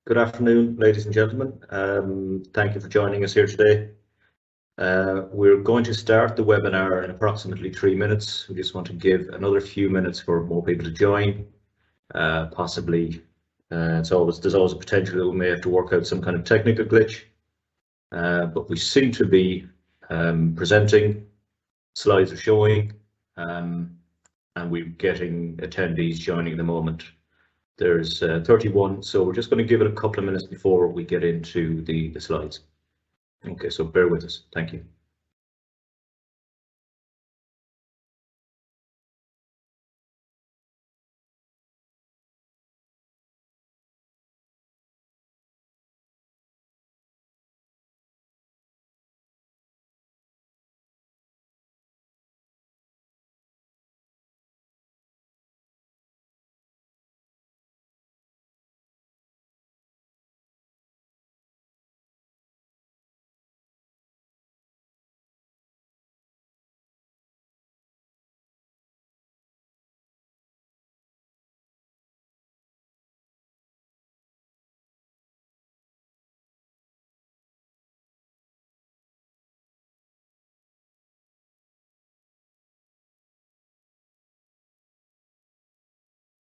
Good afternoon, ladies and gentlemen. Thank you for joining us here today. We're going to start the webinar in approximately 3 minutes. We just want to give another few minutes for more people to join. Possibly, there's always a potential that we may have to work out some kind of technical glitch. But we seem to be presenting, slides are showing, and we're getting attendees joining at the moment. There's 31, so we're just going to give it a couple of minutes before we get into the slides. Okay, so bear with us. Thank you.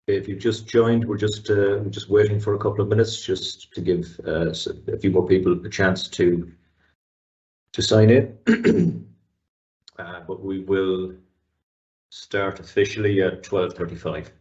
If you've just joined, we're just waiting for a couple of minutes just to give a few more people a chance to sign in. But we will start officially at 12:35.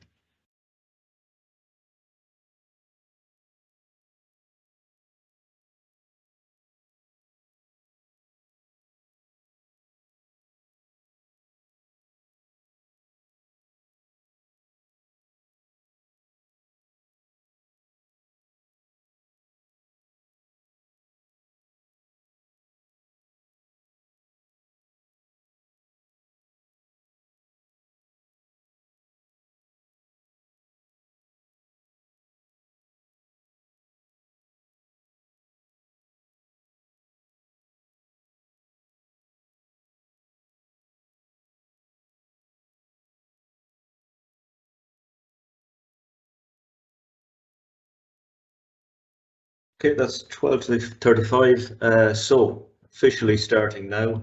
Okay, that's 12:35. So officially starting now.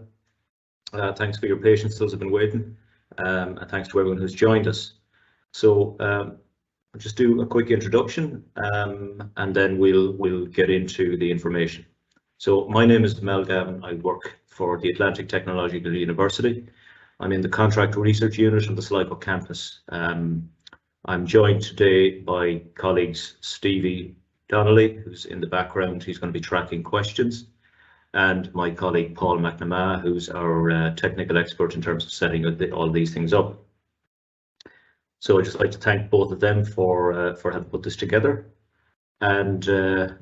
Thanks for your patience, those who have been waiting, and thanks to everyone who's joined us. So I'll just do a quick introduction, and then we'll get into the information. So my name is Mel Gavin. I work for the Atlantic Technological University. I'm in the Contract Research Unit on the Sligo campus. I'm joined today by colleagues Stevie Donnelly, who's in the background. He's going to be tracking questions, and my colleague Paul McNamara, who's our technical expert in terms of setting all these things up. So I'd just like to thank both of them for having put this together. And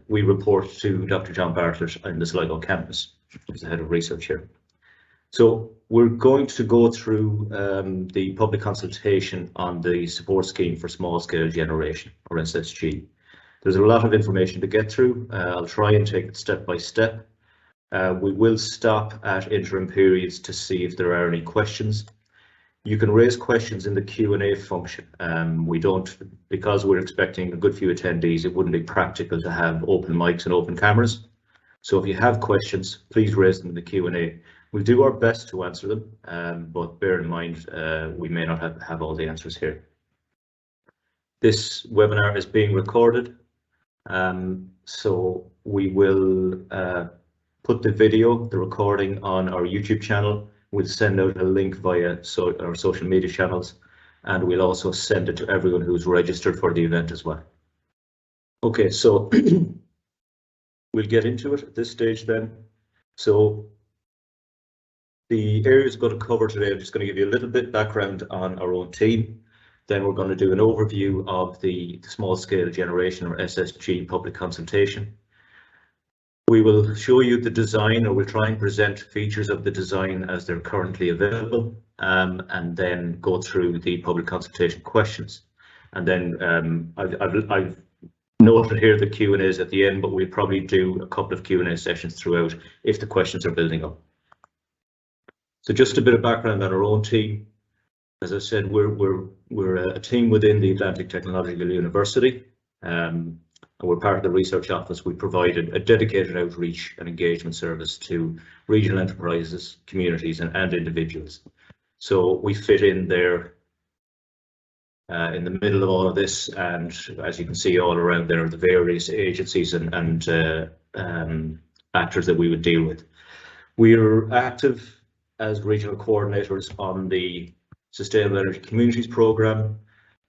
we report to Dr. John Bartlett in the Sligo campus, who's the head of research here. So we're going to go through the public consultation on the support scheme for small scale generation, or SSG. There's a lot of information to get through. I'll try and take it step by step. We will stop at interim periods to see if there are any questions. You can raise questions in the Q&A function. We don't, because we're expecting a good few attendees, it wouldn't be practical to have open mics and open cameras. So if you have questions, please raise them in the Q&A. We'll do our best to answer them, but bear in mind we may not have all the answers here. This webinar is being recorded, so we will put the video, the recording, on our YouTube channel. We'll send out a link via our social media channels, and we'll also send it to everyone who's registered for the event as well. Okay, so we'll get into it at this stage then. So the areas we're going to cover today, I'm just going to give you a little bit background on our own team. Then we're going to do an overview of the small scale generation, or SSG, public consultation. We will show you the design, or we'll try and present features of the design as they're currently available, and then go through the public consultation questions. And then I've noted here the Q&As at the end, but we'll probably do a couple of Q&A sessions throughout if the questions are building up. So just a bit of background on our own team. As I said, we're a team within the Atlantic Technological University. and we're part of the research office. We provided a dedicated outreach and engagement service to regional enterprises, communities, and individuals. So we fit in there in the middle of all of this, and as you can see all around there are the various agencies and actors that we would deal with. We're active as regional coordinators on the Sustainable Energy Communities programme,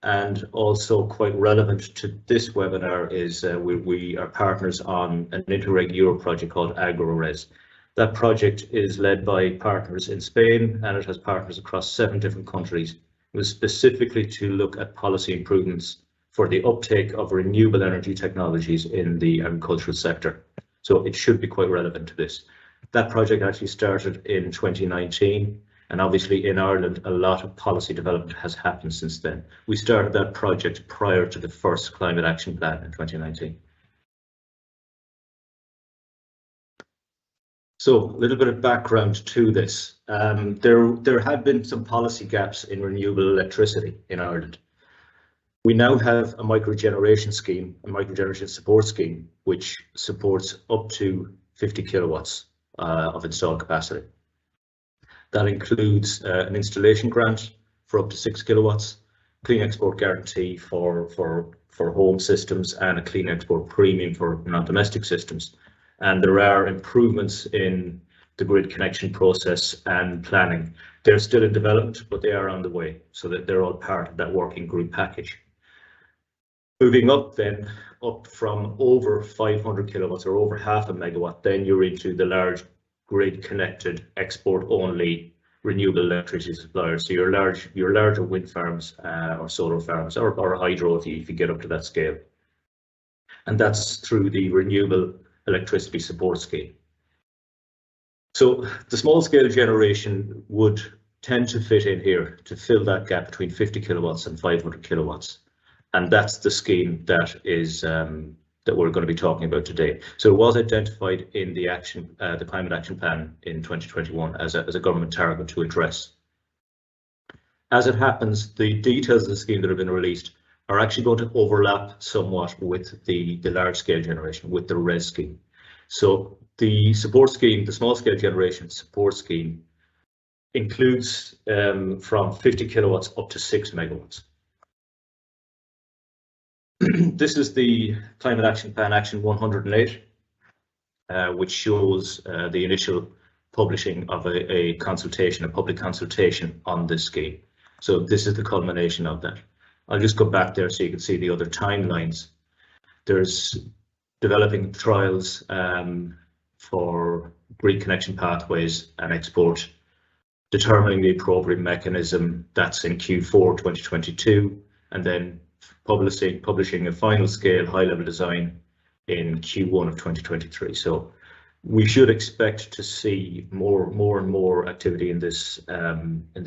and also quite relevant to this webinar is we are partners on an Interreg Europe project called AgroRes. That project is led by partners in Spain, and it has partners across 7 different countries. It was specifically to look at policy improvements for the uptake of renewable energy technologies in the agricultural sector. So it should be quite relevant to this. That project actually started in 2019, and obviously in Ireland a lot of policy development has happened since then. We started that project prior to the first Climate Action Plan in 2019. So a little bit of background to this. There have been some policy gaps in renewable electricity in Ireland. We now have a microgeneration scheme, a microgeneration support scheme, which supports up to 50 kilowatts of installed capacity. That includes an installation grant for up to 6 kilowatts, clean export guarantee for home systems, and a clean export premium for non-domestic systems. And there are improvements in the grid connection process and planning. They're still in development, but they are on the way, so that they're all part of that working group package. Moving up then, up from over 500 kilowatts or over half a megawatt, then you're into the large grid connected export only renewable electricity suppliers. So your larger wind farms or solar farms or hydro if you get up to that scale. And that's through the Renewable Electricity Support Scheme. So the small scale generation would tend to fit in here to fill that gap between 50 kilowatts and 500 kilowatts. And that's the scheme that is that we're going to be talking about today. So it was identified in the Climate Action Plan in 2021 as a government target to address. As it happens, the details of the scheme that have been released are actually going to overlap somewhat with the large scale generation, with the RES scheme. So the support scheme, the small scale generation support scheme, includes from 50 kilowatts up to 6 megawatts. This is the Climate Action Plan Action 108, which shows the initial publishing of a consultation, a public consultation on this scheme. So this is the culmination of that. I'll just go back there so you can see the other timelines. There's developing trials for grid connection pathways and export, determining the appropriate mechanism, that's in Q4 2022, and then publishing a final scale high level design in Q1 of 2023. So we should expect to see more and more activity in this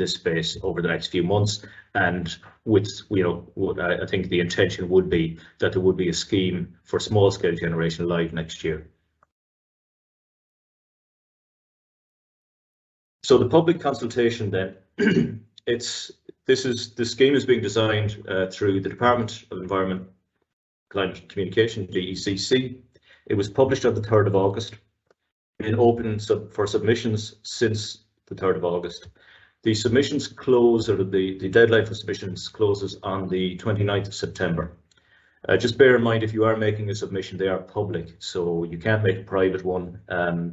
space over the next few months. And with, I think the intention would be that there would be a scheme for small scale generation live next year. So the public consultation then, the scheme is being designed through the Department of Environment, Climate and Communication, DECC. It was published on the 3rd of August. Been open for submissions since the 3rd of August. The submissions close, or the deadline for submissions closes on the 29th of September. Just bear in mind, if you are making a submission, they are public, so you can't make a private one.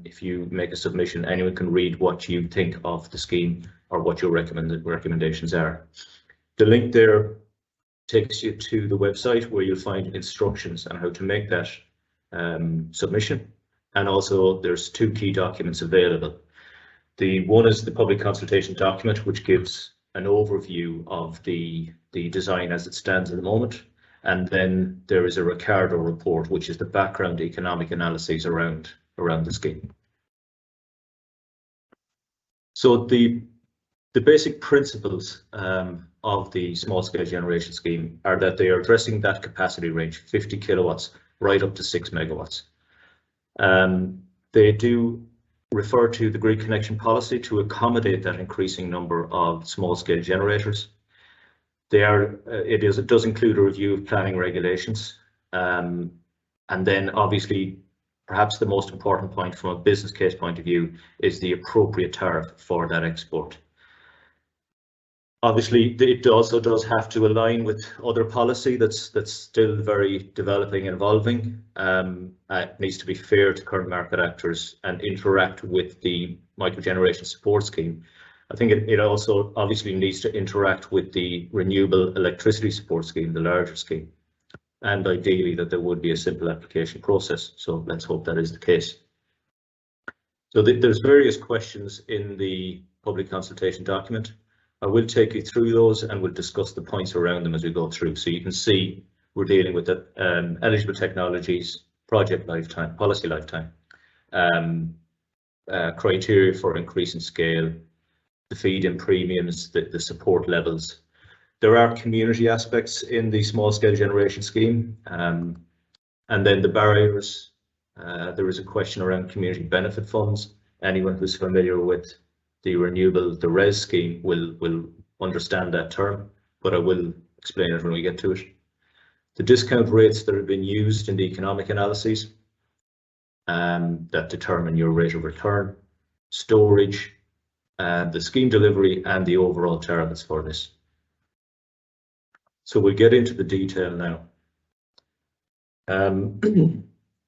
If you make a submission, anyone can read what you think of the scheme or what your recommendations are. The link there takes you to the website where you'll find instructions on how to make that submission. And also there's 2 key documents available. The one is the public consultation document, which gives an overview of the design as it stands at the moment. And then there is a Ricardo report, which is the background economic analyses around the scheme. So the basic principles of the small scale generation scheme are that they are addressing that capacity range, 50 kilowatts right up to 6 megawatts. They do refer to the grid connection policy to accommodate that increasing number of small scale generators. It does include a review of planning regulations. And then obviously, perhaps the most important point from a business case point of view is the appropriate tariff for that export. Obviously, it also does have to align with other policy that's still very developing and evolving. It needs to be fair to current market actors and interact with the microgeneration support scheme. I think it also obviously needs to interact with the renewable electricity support scheme, the larger scheme, and ideally that there would be a simple application process. So let's hope that is the case. So there's various questions in the public consultation document. I will take you through those and we'll discuss the points around them as we go through. So you can see we're dealing with the eligible technologies, project lifetime, policy lifetime, criteria for increasing scale, the feed-in premiums, the support levels. There are community aspects in the small scale generation scheme, and then the barriers. There is a question around community benefit funds. Anyone who's familiar with the renewable, the RES scheme will understand that term, but I will explain it when we get to it. The discount rates that have been used in the economic analyses that determine your rate of return, storage, the scheme delivery, and the overall targets for this. So we'll get into the detail now.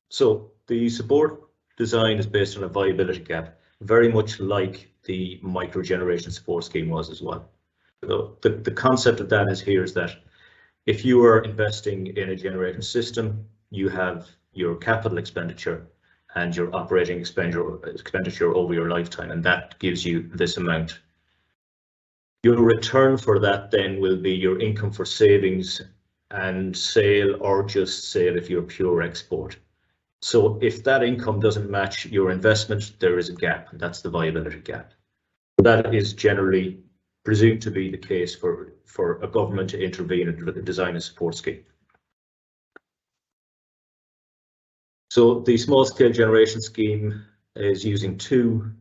So the support design is based on a viability gap, very much like the microgeneration support scheme was as well. So the concept of that is that if you are investing in a generating system, you have your capital expenditure and your operating expenditure over your lifetime, and that gives you this amount. Your return for that then will be your income for savings and sale, or just sale if you're pure export. So if that income doesn't match your investment, there is a gap, and that's the viability gap. That is generally presumed to be the case for a government to intervene and design a support scheme. So the small scale generation scheme is using two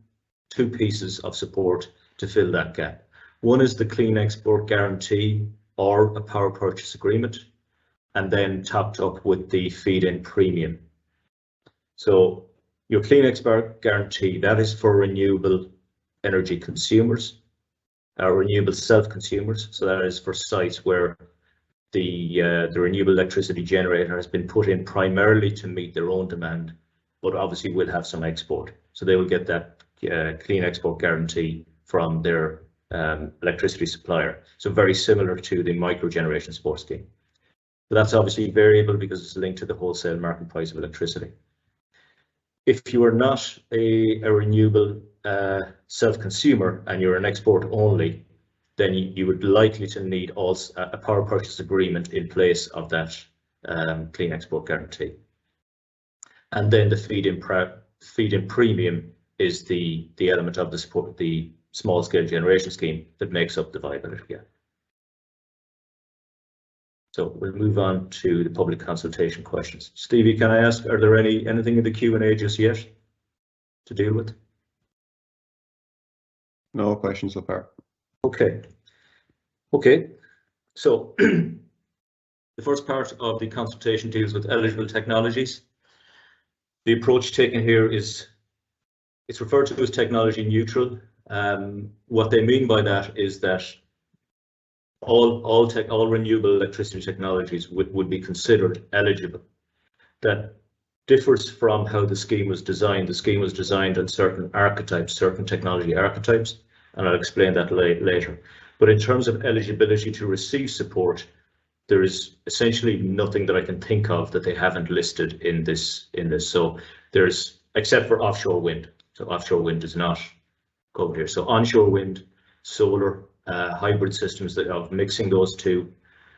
pieces of support to fill that gap. One is the clean export guarantee or a power purchase agreement, and then topped up with the feed-in premium. So your clean export guarantee, that is for renewable energy consumers, renewable self-consumers. So that is for sites where the renewable electricity generator has been put in primarily to meet their own demand, but obviously will have some export. So they will get that clean export guarantee from their electricity supplier. So very similar to the microgeneration support scheme. But that's obviously variable because it's linked to the wholesale market price of electricity. If you are not a renewable self-consumer and you're an export only, then you would likely to need also a power purchase agreement in place of that clean export guarantee. And then the feed-in premium is the element of the support, the small scale generation scheme that makes up the viability gap. So we'll move on to the public consultation questions. Stevie, can I ask, are there anything in the Q&A just yet to deal with? No questions so far. Okay. So the first part of the consultation deals with eligible technologies. The approach taken here is, it's referred to as technology neutral. What they mean by that is that all renewable electricity technologies would be considered eligible. That differs from how the scheme was designed. The scheme was designed on certain archetypes, certain technology archetypes, and I'll explain that later. But in terms of eligibility to receive support, there is essentially nothing that I can think of that they haven't listed in this. So there's, except for offshore wind. So offshore wind is not covered here. So onshore wind, solar, hybrid systems that of mixing those two,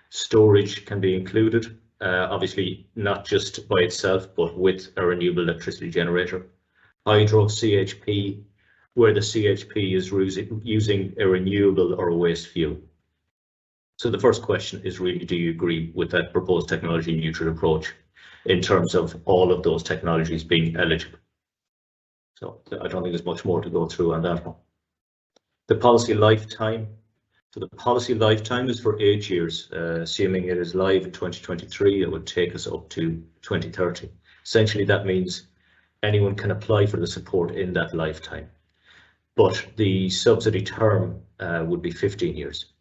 storage can be included. Obviously not just by itself, but with a renewable electricity generator. Hydro, CHP, where the CHP is using a renewable or a waste fuel. So the first question is really, do you agree with that proposed technology neutral approach in terms of all of those technologies being eligible? So I don't think there's much more to go through on that one. The policy lifetime. So the policy lifetime is for 8 years. Assuming it is live in 2023, it would take us up to 2030. Essentially, that means anyone can apply for the support in that lifetime. But the subsidy term would be 15 years.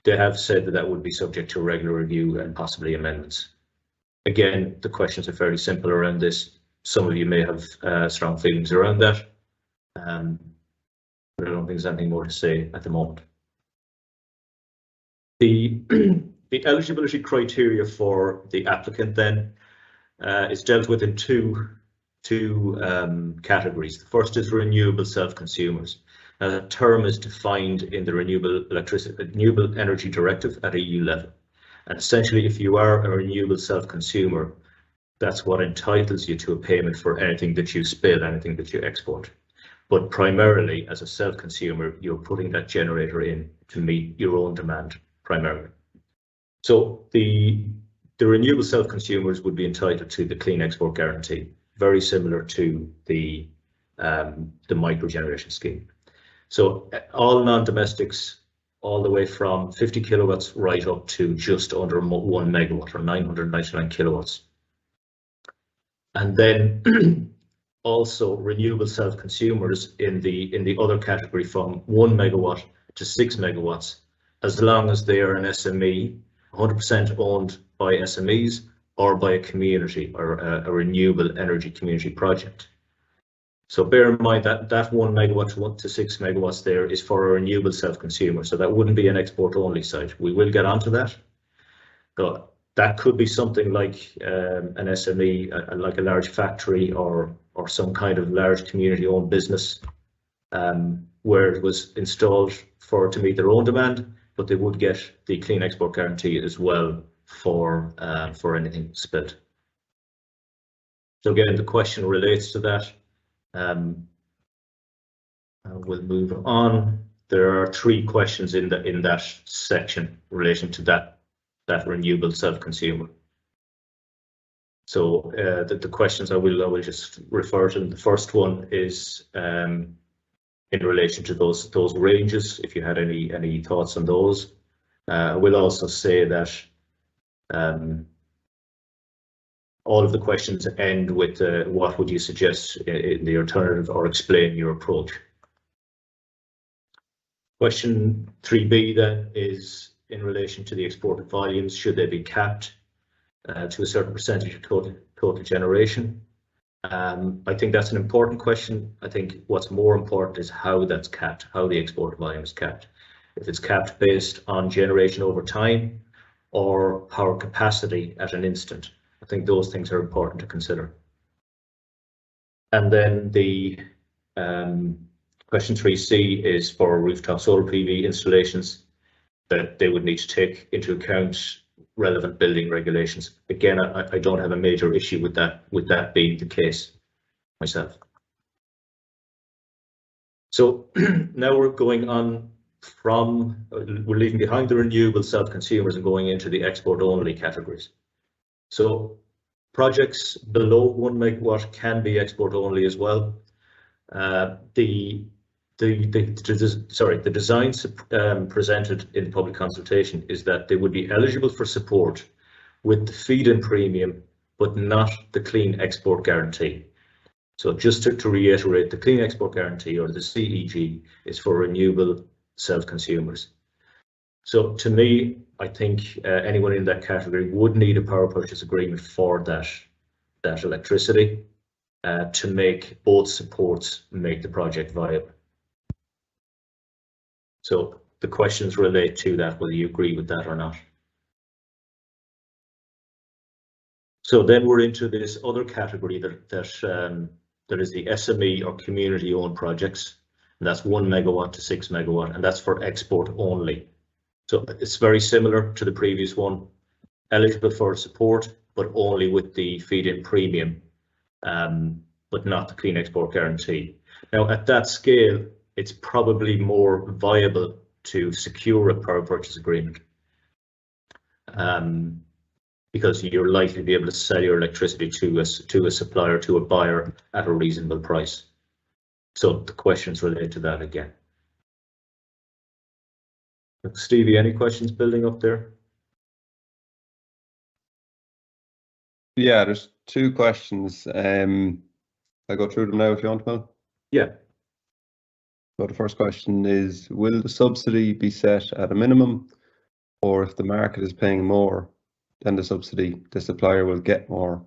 They have said that that would be subject to regular review and possibly amendments. Again, the questions are fairly simple around this. Some of you may have strong feelings around that. But I don't think there's anything more to say at the moment. The eligibility criteria for the applicant then is dealt with in two categories. The first is renewable self-consumers. Now, that term is defined in the Renewable Energy Directive at EU level. And essentially, if you are a renewable self-consumer, that's what entitles you to a payment for anything that you spill, anything that you export. But primarily, as a self-consumer, you're putting that generator in to meet your own demand, primarily. So the renewable self-consumers would be entitled to the Clean Export Guarantee, very similar to the microgeneration scheme. So all non-domestics, all the way from 50 kilowatts right up to just under 1 megawatt or 999 kilowatts. And then also renewable self-consumers in the other category from 1 megawatt to 6 megawatts, as long as they are an SME, 100% owned by SMEs or by a community or a renewable energy community project. So bear in mind that 1 megawatt to 6 megawatts there is for a renewable self-consumer. So that wouldn't be an export only site. We will get onto that. But that could be something like an SME, like a large factory or some kind of large community owned business where it was installed to meet their own demand, but they would get the Clean Export Guarantee as well for anything spilled. So again, the question relates to that. We'll move on. There are 3 questions in that section relating to that renewable self-consumer. So the questions I will just refer to. The first one is in relation to those ranges. If you had any thoughts on those, I will also say that all of the questions end with what would you suggest in the alternative, or explain your approach. Question 3B then is in relation to the exported volumes. Should they be capped to a certain percentage of total generation? I think that's an important question. I think what's more important is how that's capped, how the exported volume is capped. If it's capped based on generation over time or power capacity at an instant. I think those things are important to consider. And then the question 3C is for rooftop solar PV installations, that they would need to take into account relevant building regulations. Again, I don't have a major issue with that being the case myself. So now we're going on from, we're leaving behind the renewable self-consumers and going into the export-only categories. So projects below 1 megawatt can be export-only as well. The designs presented in public consultation is that they would be eligible for support with the feed-in premium, but not the Clean Export Guarantee. So just to reiterate, the Clean Export Guarantee, or the CEG, is for renewable self-consumers. So to me, I think anyone in that category would need a power purchase agreement for that electricity to make both supports make the project viable. So the questions relate to that, whether you agree with that or not. So then we're into this other category that is the SME or community owned projects. And that's 1 megawatt to 6 megawatt, and that's for export only. So it's very similar to the previous one, eligible for support, but only with the feed-in premium, but not the Clean Export Guarantee. Now, at that scale, it's probably more viable to secure a power purchase agreement because you're likely to be able to sell your electricity to a supplier, to a buyer at a reasonable price. So the questions relate to that again. Stevie, any questions building up there? Yeah, there's two questions. I'll go through them now if you want, Will. Yeah. So the first question is, will the subsidy be set at a minimum, or if the market is paying more than the subsidy, the supplier will get more,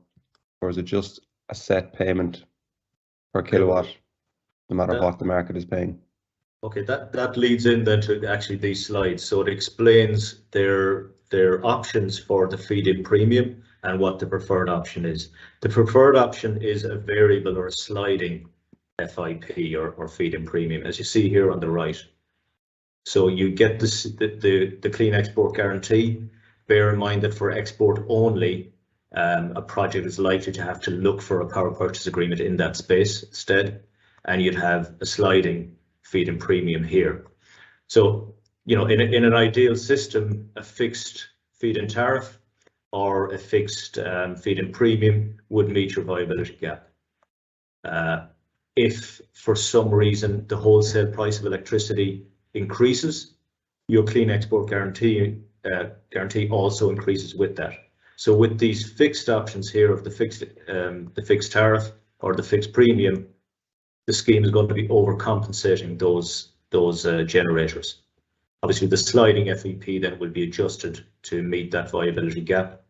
or is it just a set payment per kilowatt, no matter what the market is paying? Okay, that leads in then to actually these slides. So it explains their options for the feed-in premium and what the preferred option is. The preferred option is a variable or a sliding FIP or feed-in premium, as you see here on the right. So you get the clean export guarantee. Bear in mind that for export only, a project is likely to have to look for a power purchase agreement in that space instead, and you'd have a sliding feed-in premium here. So, you know, in an ideal system, a fixed feed-in tariff or a fixed feed-in premium would meet your viability gap. If for some reason the wholesale price of electricity increases, your clean export guarantee also increases with that. So with these fixed options here of the fixed tariff or the fixed premium, the scheme is going to be overcompensating those generators. Obviously, the sliding FEP then will be adjusted to meet that viability gap.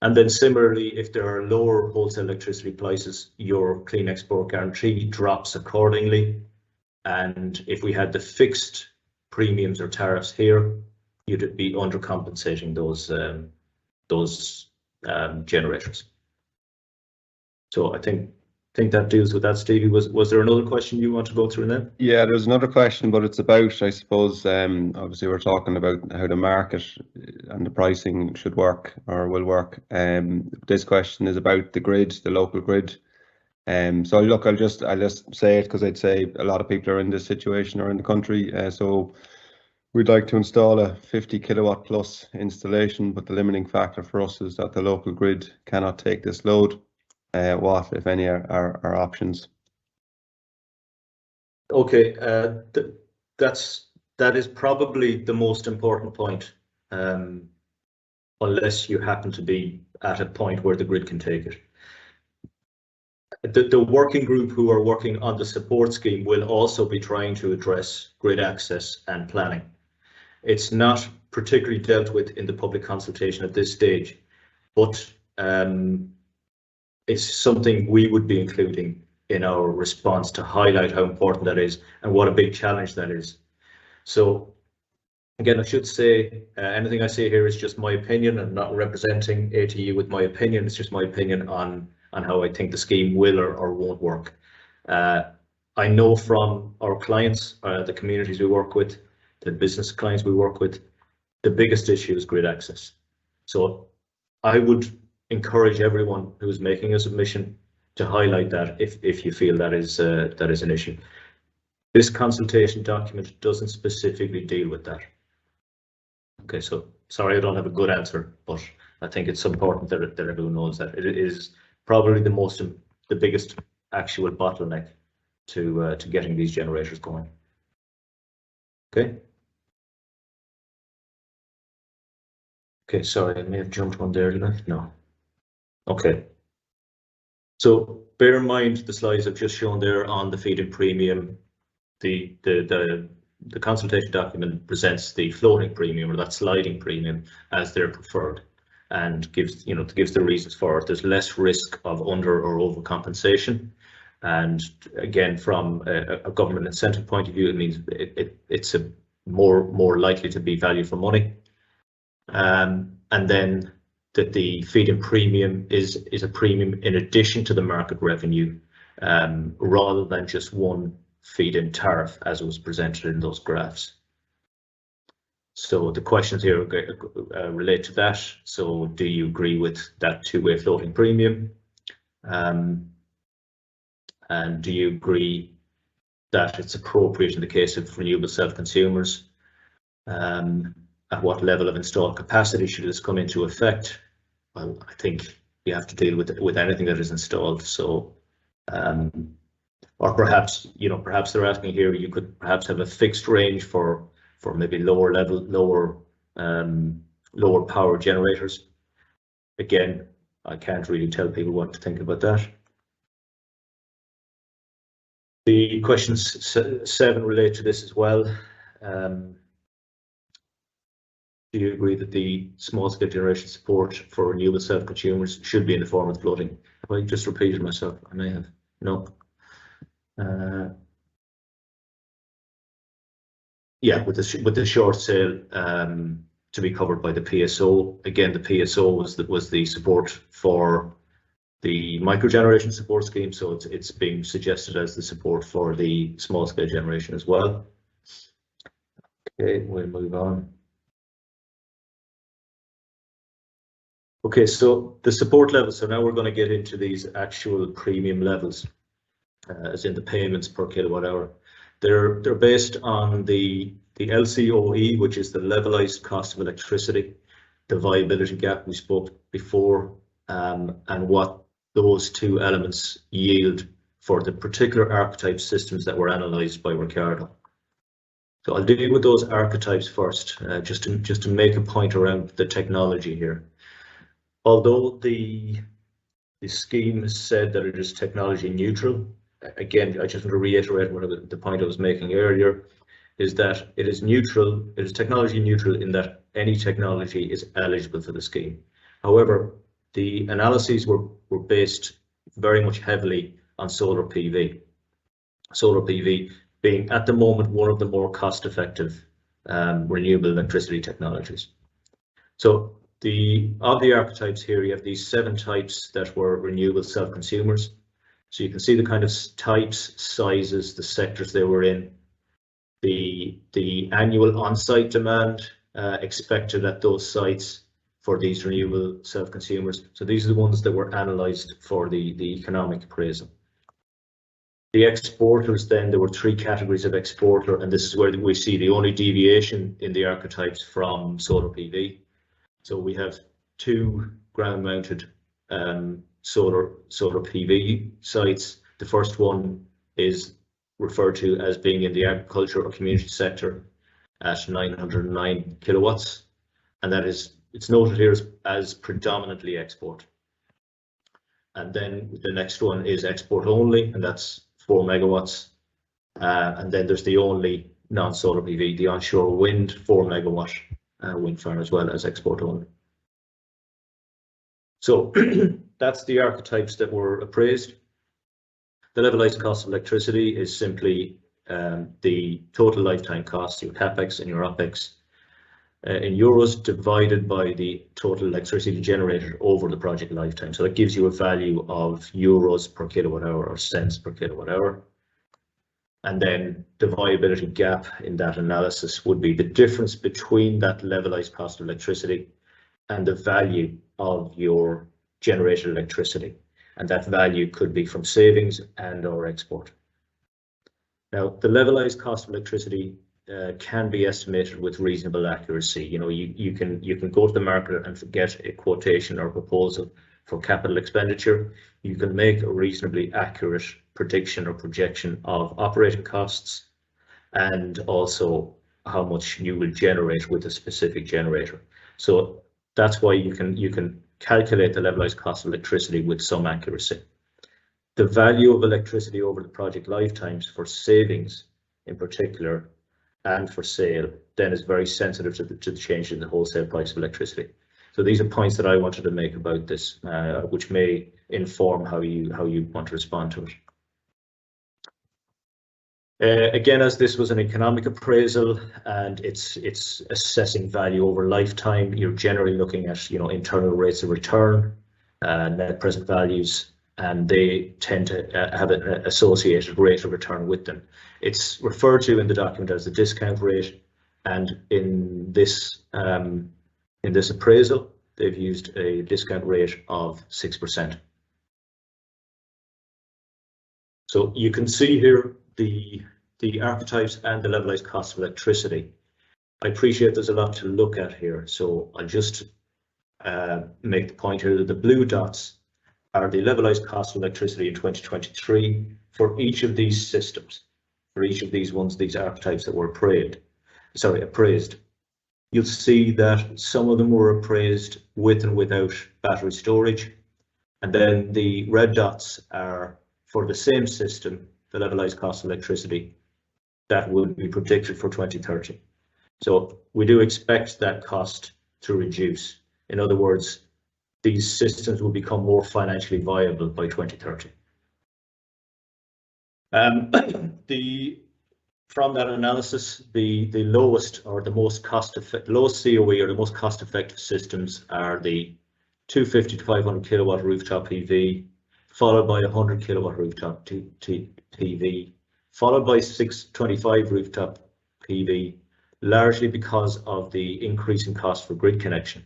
And then similarly, if there are lower wholesale electricity prices, your clean export guarantee drops accordingly. And if we had the fixed premiums or tariffs here, you'd be undercompensating those generators. So I think that deals with that. Stevie, was there another question you want to go through then? Yeah, there's another question, but it's about, I suppose, obviously we're talking about how the market and the pricing should work or will work. This question is about the grid, the local grid. So look, I'll just say it because I'd say a lot of people are in this situation or in the country. So we'd like to install a 50 kilowatt plus installation, but the limiting factor for us is that the local grid cannot take this load. What, if any, are our options? Okay, that is probably the most important point, unless you happen to be at a point where the grid can take it. The working group who are working on the support scheme will also be trying to address grid access and planning. It's not particularly dealt with in the public consultation at this stage, but it's something we would be including in our response to highlight how important that is and what a big challenge that is. So again, I should say anything I say here is just my opinion. I'm not representing ATU with my opinion. It's just my opinion on how I think the scheme will or won't work. I know from our clients, the communities we work with, the business clients we work with, the biggest issue is grid access. So I would encourage everyone who is making a submission to highlight that if you feel that is an issue. This consultation document doesn't specifically deal with that. Okay, so sorry I don't have a good answer, but I think it's important that everyone knows that it is probably the biggest actual bottleneck to getting these generators going. Okay. Okay, sorry, I may have jumped one there, did I? No. Okay. So bear in mind the slides I've just shown there on the feed-in premium. The consultation document presents the floating premium or that sliding premium as their preferred, and gives the reasons for it. There's less risk of under or overcompensation, and again, from a government incentive point of view, it means it's a more likely to be value for money. And then that the feed-in premium is a premium in addition to the market revenue, rather than just one feed-in tariff as it was presented in those graphs. So the questions here relate to that. So do you agree with that two-way floating premium? And do you agree that it's appropriate in the case of renewable self-consumers? At what level of installed capacity should this come into effect? Well, I think you have to deal with anything that is installed. So, or perhaps they're asking here, you could perhaps have a fixed range for for maybe lower power generators. Again, I can't really tell people what to think about that. The questions 7 relate to this as well. Do you agree that the small-scale generation support for renewable self-consumers should be in the form of floating? Have I just repeated myself? I may have. No. Yeah, with the short sale to be covered by the PSO. Again, the PSO was the support for the microgeneration support scheme, so it's being suggested as the support for the small-scale generation as well. Okay, we'll move on. Okay, so the support levels. So now we're going to get into these actual premium levels, as in the payments per kilowatt hour. They're based on the LCOE, which is the levelized cost of electricity, the viability gap we spoke before, and what those two elements yield for the particular archetype systems that were analysed by Ricardo. So I'll deal with those archetypes first, just to make a point around the technology here. Although the scheme has said that it is technology neutral, again, I just want to reiterate what the point I was making earlier, is that it is neutral, it is technology neutral in that any technology is eligible for the scheme. However, the analyses were based very much heavily on solar PV. Solar PV being at the moment one of the more cost-effective renewable electricity technologies. So of the archetypes here, you have these 7 types that were renewable self-consumers. So you can see the kind of types, sizes, the sectors they were in, the annual on-site demand expected at those sites for these renewable self-consumers. So these are the ones that were analysed for the economic appraisal. The exporters, then there were 3 categories of exporter, and this is where we see the only deviation in the archetypes from solar PV. So we have 2 ground-mounted solar PV sites. The first one is referred to as being in the agriculture or community sector at 909 kilowatts, and that is, it's noted here as predominantly export. And then the next one is export only, and that's 4 megawatts. And then there's the only non-solar PV, the onshore wind 4 megawatt wind farm as well as export only. So that's the archetypes that were appraised. The levelized cost of electricity is simply the total lifetime cost, your capex and your opex, in euros divided by the total electricity generated over the project lifetime. So that gives you a value of euros per kilowatt hour or cents per kilowatt hour. And then the viability gap in that analysis would be the difference between that levelized cost of electricity and the value of your generated electricity. And that value could be from savings and or export. Now, the levelized cost of electricity can be estimated with reasonable accuracy. You know, you can go to the market and get a quotation or proposal for capital expenditure. You can make a reasonably accurate prediction or projection of operating costs and also how much you will generate with a specific generator. So that's why you can calculate the levelized cost of electricity with some accuracy. The value of electricity over the project lifetimes for savings in particular and for sale then is very sensitive to the change in the wholesale price of electricity. So these are points that I wanted to make about this, which may inform how you want to respond to it. Again, as this was an economic appraisal and it's assessing value over lifetime, you're generally looking at internal rates of return, net present values, and they tend to have an associated rate of return with them. It's referred to in the document as the discount rate, and in this appraisal, they've used a discount rate of 6%. So you can see here the archetypes and the levelized cost of electricity. I appreciate there's a lot to look at here, so I'll just make the point here that the blue dots are the levelized cost of electricity in 2023 for each of these systems, for each of these archetypes that were appraised. appraised. You'll see that some of them were appraised with and without battery storage. And then the red dots are for the same system, the levelized cost of electricity that would be predicted for 2030. So we do expect that cost to reduce. In other words, these systems will become more financially viable by 2030. From that analysis, the lowest or the most lowest COE or the most cost-effective systems are the 250 to 500 kilowatt rooftop PV, followed by 100 kilowatt rooftop PV, followed by 625 rooftop PV, largely because of the increasing cost for grid connection,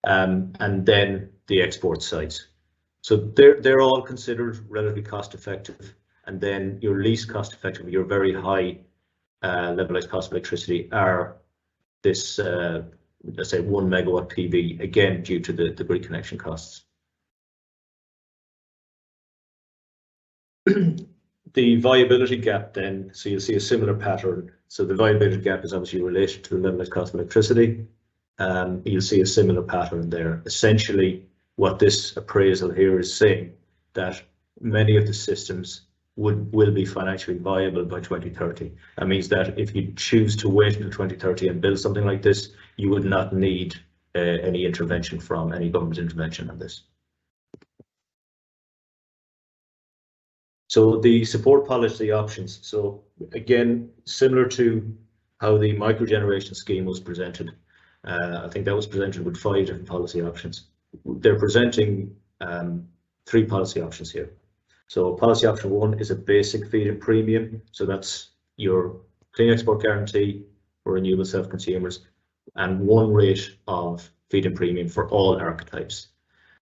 and then the export sites. So they're all considered relatively cost-effective. And then your least cost-effective, your very high levelized cost of electricity are this, let's say 1 megawatt PV, again, due to the grid connection costs. The viability gap then, so you'll see a similar pattern. So the viability gap is obviously related to the levelized cost of electricity. You'll see a similar pattern there. Essentially, what this appraisal here is saying that many of the systems will be financially viable by 2030. That means that if you choose to wait until 2030 and build something like this, you would not need any intervention from any government intervention on this. So the support policy options. So again, similar to how the microgeneration scheme was presented, I think that was presented with 5 different policy options. They're presenting 3 policy options here. So policy option 1 is a basic feed-in premium. So that's your clean export guarantee for renewable self-consumers and 1 rate of feed-in premium for all archetypes.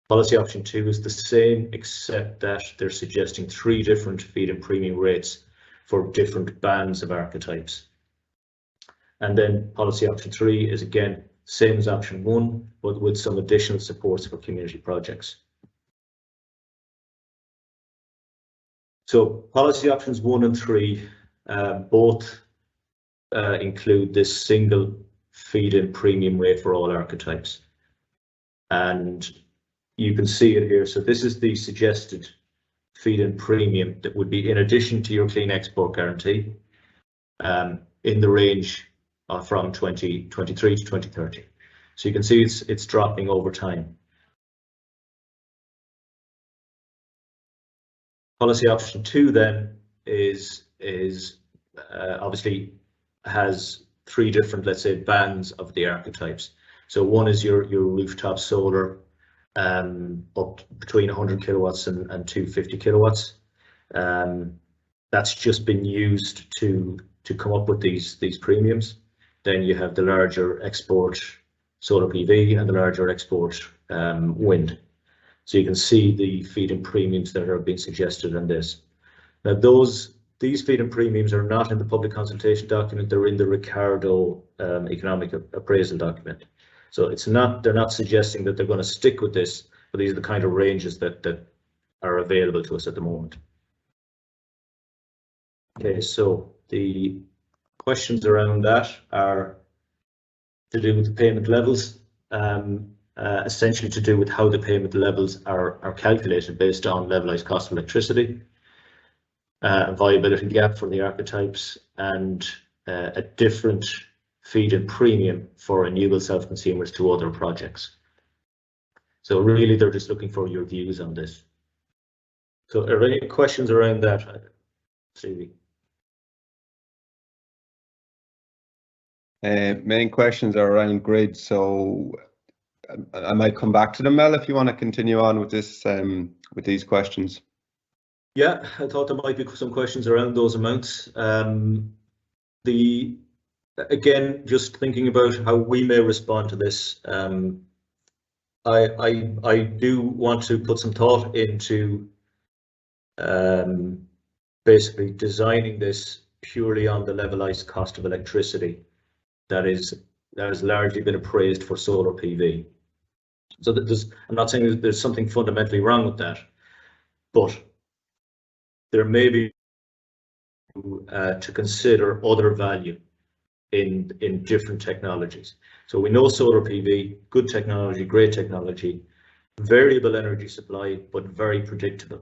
Policy option 2 is the same, except that they're suggesting 3 different feed-in premium rates for different bands of archetypes. And then policy option 3 is again same as option 1, but with some additional supports for community projects. So policy options 1 and 3 both include this single feed-in premium rate for all archetypes. And you can see it here. So this is the suggested feed-in premium that would be in addition to your clean export guarantee in the range from 2023 to 2030. So you can see it's dropping over time. Policy option 2 then is obviously has 3 different, let's say, bands of the archetypes. So 1 is your rooftop solar up between 100 kilowatts and 250 kilowatts. That's just been used to come up with these premiums. Then you have the larger export solar PV and the larger export wind. So you can see the feed-in premiums that are being suggested in this. Now these feed-in premiums are not in the public consultation document, they're in the Ricardo economic appraisal document. So they're not suggesting that they're going to stick with this, but these are the kind of ranges that are available to us at the moment. Okay, so the questions around that are to do with the payment levels. Essentially to do with how the payment levels are calculated based on levelized cost of electricity, viability gap for the archetypes, and a different feed-in premium for renewable self-consumers to other projects. So really they're just looking for your views on this. So are there any questions around that, Stevie? Main questions are around grid, so I might come back to them, Mel, if you want to continue on with this, with these questions. Yeah, I thought there might be some questions around those amounts. Again, just thinking about how we may respond to this, I do want to put some thought into basically designing this purely on the levelized cost of electricity that has largely been appraised for solar PV. So that I'm not saying there's something fundamentally wrong with that, but there may be to consider other value in different technologies. So we know solar PV, good technology, great technology, variable energy supply, but very predictable.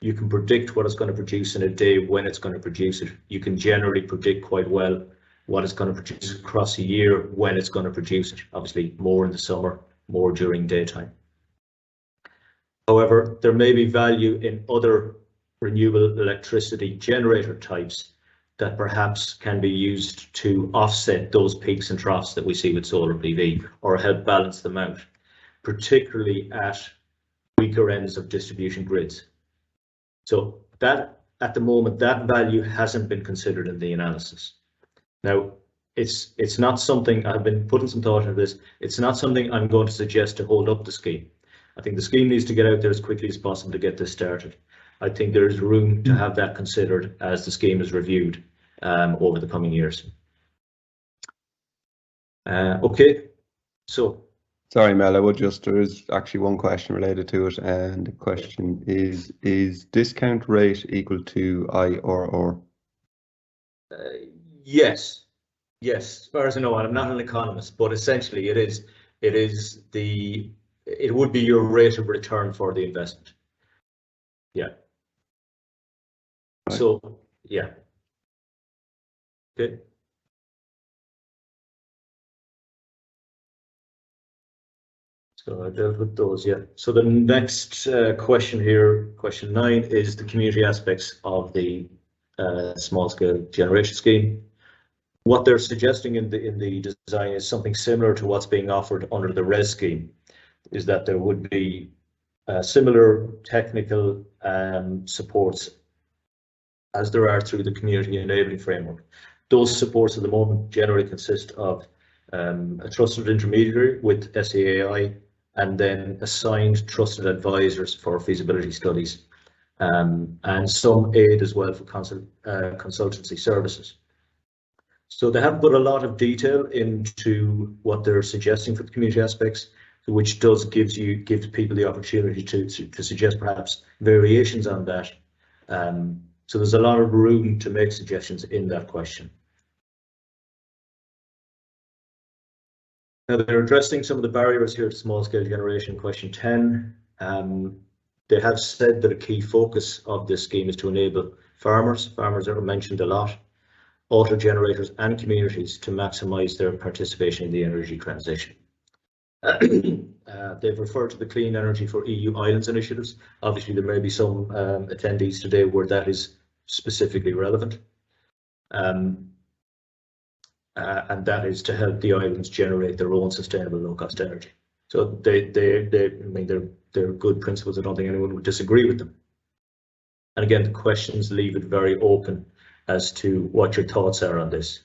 You can predict what it's going to produce in a day, when it's going to produce it. You can generally predict quite well what it's going to produce across a year, when it's going to produce it. Obviously, more in the summer, more during daytime. However, there may be value in other renewable electricity generator types that perhaps can be used to offset those peaks and troughs that we see with solar PV, or help balance them out, particularly at weaker ends of distribution grids. So that, at the moment, that value hasn't been considered in the analysis. Now, it's not something, I've been putting some thought into this, it's not something I'm going to suggest to hold up the scheme. I think the scheme needs to get out there as quickly as possible to get this started. I think there is room to have that considered as the scheme is reviewed over the coming years. Okay, so. Sorry, Mel, there is actually one question related to it, and the question is discount rate equal to IRR? Yes, as far as I know, I'm not an economist, but essentially it would be your rate of return for the investment. Yeah. Right. So, yeah. Okay. So I dealt with those, yeah. So the next question here, question 9, is the community aspects of the small-scale generation scheme. What they're suggesting in the design is something similar to what's being offered under the RES scheme, is that there would be similar technical supports as there are through the community enabling framework. Those supports at the moment generally consist of a trusted intermediary with SEAI, and then assigned trusted advisors for feasibility studies, and some aid as well for consultancy services. So they have put a lot of detail into what they're suggesting for the community aspects, which does gives people the opportunity to suggest perhaps variations on that. So there's a lot of room to make suggestions in that question. Now they're addressing some of the barriers here to small-scale generation, question 10. They have said that a key focus of this scheme is to enable farmers are mentioned a lot, auto generators and communities to maximise their participation in the energy transition. They've referred to the Clean Energy for EU Islands initiatives. Obviously, there may be some attendees today where that is specifically relevant. And that is to help the islands generate their own sustainable low-cost energy. So they're good principles. I don't think anyone would disagree with them. And again, the questions leave it very open as to what your thoughts are on this.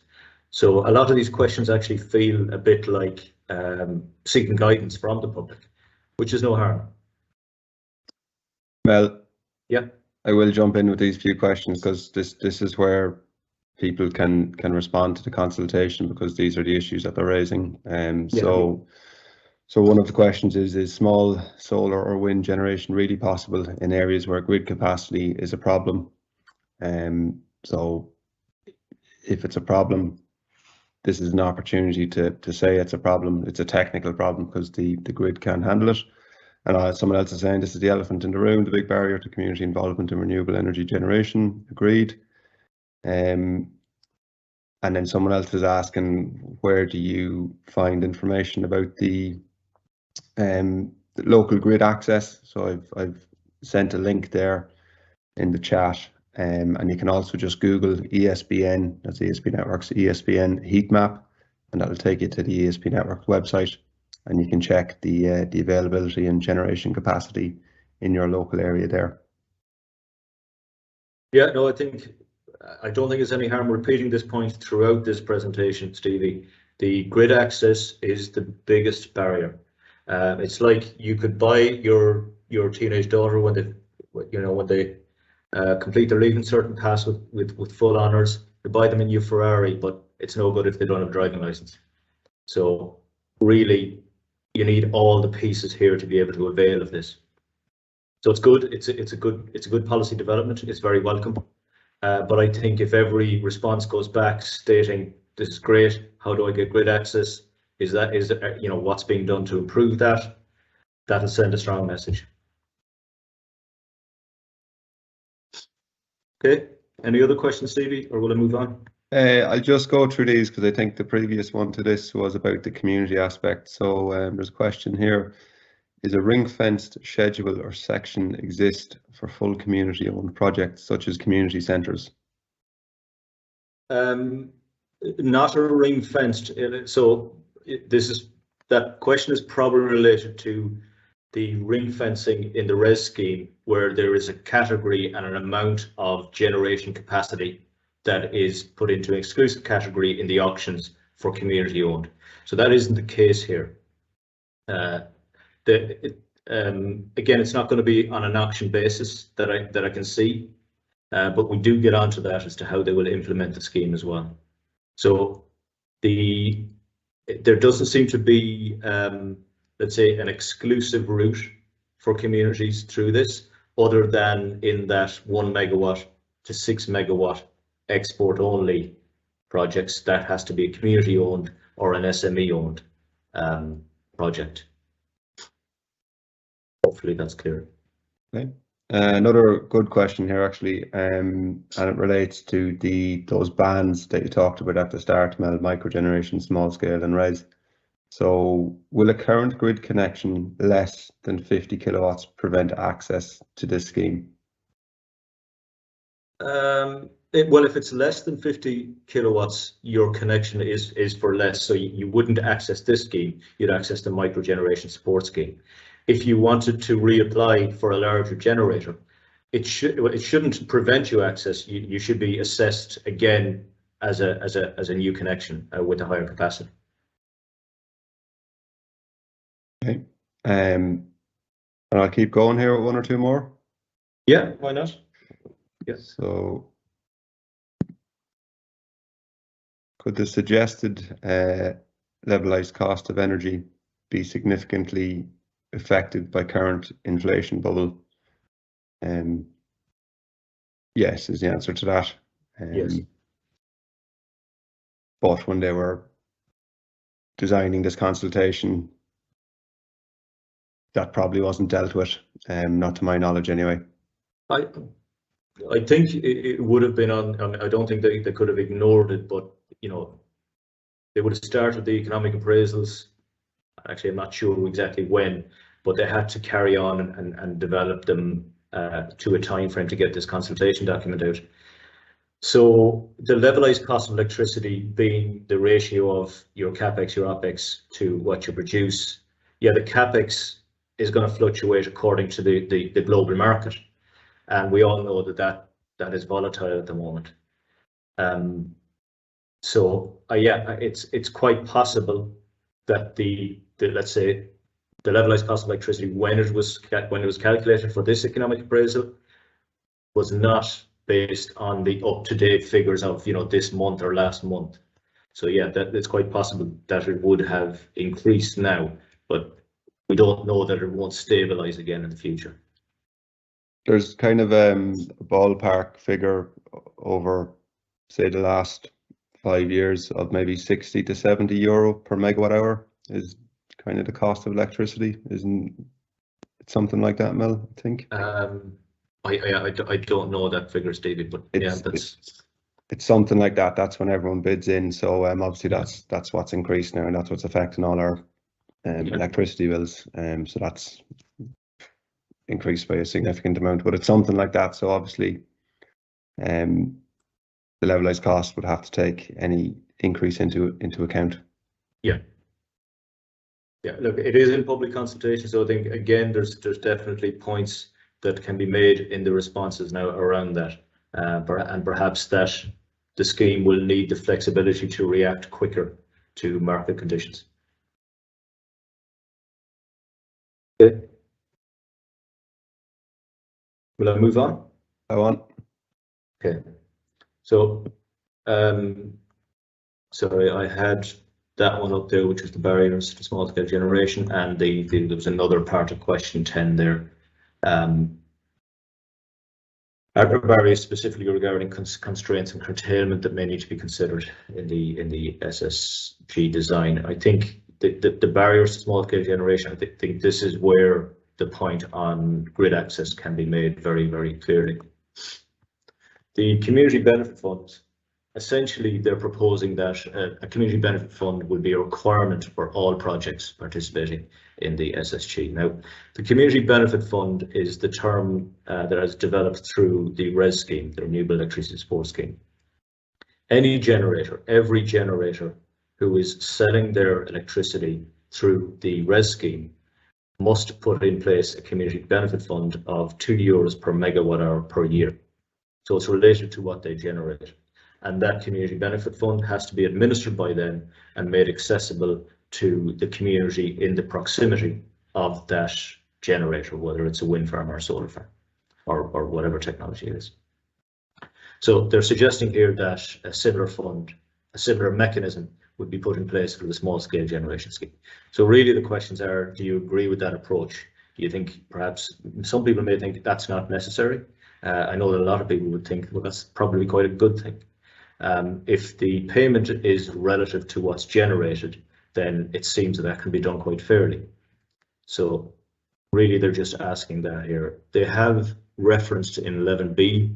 So a lot of these questions actually feel a bit like seeking guidance from the public, which is no harm. Well, yeah, I will jump in with these few questions because this is where people can respond to the consultation, because these are the issues that they're raising. So one of the questions is small solar or wind generation really possible in areas where grid capacity is a problem? So if it's a problem, this is an opportunity to say it's a problem. It's a technical problem because the grid can't handle it. And someone else is saying this is the elephant in the room, the big barrier to community involvement in renewable energy generation. Agreed. And then someone else is asking, where do you find information about the local grid access? So I've sent a link there in the chat, and you can also just Google ESBN, that's ESP Networks, ESBN heat map, and that'll take you to the ESP Network website, and you can check the availability and generation capacity in your local area there. Yeah, no, I don't think there's any harm repeating this point throughout this presentation, Stevie. The grid access is the biggest barrier. It's like you could buy your teenage daughter when they complete their leaving cert pass with full honours. You buy them a new Ferrari, but it's no good if they don't have a driving licence. So really, you need all the pieces here to be able to avail of this. So it's good. It's a good policy development. It's very welcome. But I think if every response goes back stating this is great. How do I get grid access? Is you know, what's being done to improve that? That'll send a strong message. Okay. Any other questions, Stevie, or will I move on? I'll just go through these because I think the previous one to this was about the community aspect. So there's a question here. Is a ring-fenced schedule or section exist for full community-owned projects such as community centres? Not a ring-fenced. So that question is probably related to the ring fencing in the RES scheme, where there is a category and an amount of generation capacity that is put into an exclusive category in the auctions for community owned. So that isn't the case here. Again, it's not going to be on an auction basis that I can see, but we do get onto that as to how they will implement the scheme as well. So there doesn't seem to be, let's say, an exclusive route for communities through this, other than in that 1 megawatt to 6 megawatt export only projects. That has to be a community owned or an SME owned project. Hopefully that's clear. Okay. Another good question here, actually, and it relates to those bands that you talked about at the start, Mel, microgeneration, small scale and RES. So will a current grid connection less than 50 kilowatts prevent access to this scheme? Well, if it's less than 50 kilowatts, your connection is for less, so you wouldn't access this scheme, you'd access the microgeneration support scheme. If you wanted to reapply for a larger generator, it shouldn't prevent you access. You should be assessed again as a new connection with a higher capacity. Okay, and I'll keep going here with one or two more. Yeah, why not? Yes. So, could the suggested levelized cost of energy be significantly affected by current inflation bubble? Yes, is the answer to that. Yes. But when they were designing this consultation, that probably wasn't dealt with, not to my knowledge anyway. I think it would have been on. I don't think they could have ignored it, but you know, they would have started the economic appraisals. Actually, I'm not sure exactly when, but they had to carry on and develop them to a time frame to get this consultation document out. So the levelized cost of electricity being the ratio of your capex, your opex to what you produce. Yeah, the capex is going to fluctuate according to the global market, and we all know that is volatile at the moment. So yeah, it's quite possible that let's say the levelized cost of electricity when it was calculated for this economic appraisal was not based on the up-to-date figures of, you know, this month or last month. So yeah, it's quite possible that it would have increased now, but we don't know that it won't stabilize again in the future. There's kind of a ballpark figure over, say, the last 5 years of maybe 60 to 70 euro per megawatt hour is kind of the cost of electricity. Isn't it something like that, Mel? I think. I don't know that figure, Stevie, but it's something like that. That's when everyone bids in. So obviously that's what's increased now, and that's what's affecting all our electricity bills. So that's increased by a significant amount, but it's something like that. So obviously, the levelized cost would have to take any increase into account. Yeah. Yeah. Look, it is in public consultation, so I think again, there's definitely points that can be made in the responses now around that, and perhaps that the scheme will need the flexibility to react quicker to market conditions. Okay. Will I move on? I want. Okay. So, sorry, I had that one up there, which was the barriers to small scale generation, and there was another part of question 10 there. Are there barriers specifically regarding constraints and curtailment that may need to be considered in the SSG design? I think the barriers to small-scale generation, I think this is where the point on grid access can be made very, very clearly. The community benefit funds, essentially they're proposing that a community benefit fund will be a requirement for all projects participating in the SSG. Now, the community benefit fund is the term that has developed through the RES scheme, the Renewable Electricity Support Scheme. Any generator, every generator who is selling their electricity through the RES scheme must put in place a community benefit fund of €2 per megawatt hour per year. So it's related to what they generate. And that community benefit fund has to be administered by them and made accessible to the community in the proximity of that generator, whether it's a wind farm or a solar farm or whatever technology it is. So they're suggesting here that a similar fund, a similar mechanism would be put in place for the small scale generation scheme. So really the questions are, do you agree with that approach? Do you think perhaps some people may think that's not necessary? I know that a lot of people would think, well, that's probably quite a good thing. If the payment is relative to what's generated, then it seems that can be done quite fairly. So really they're just asking that here. They have referenced in 11B,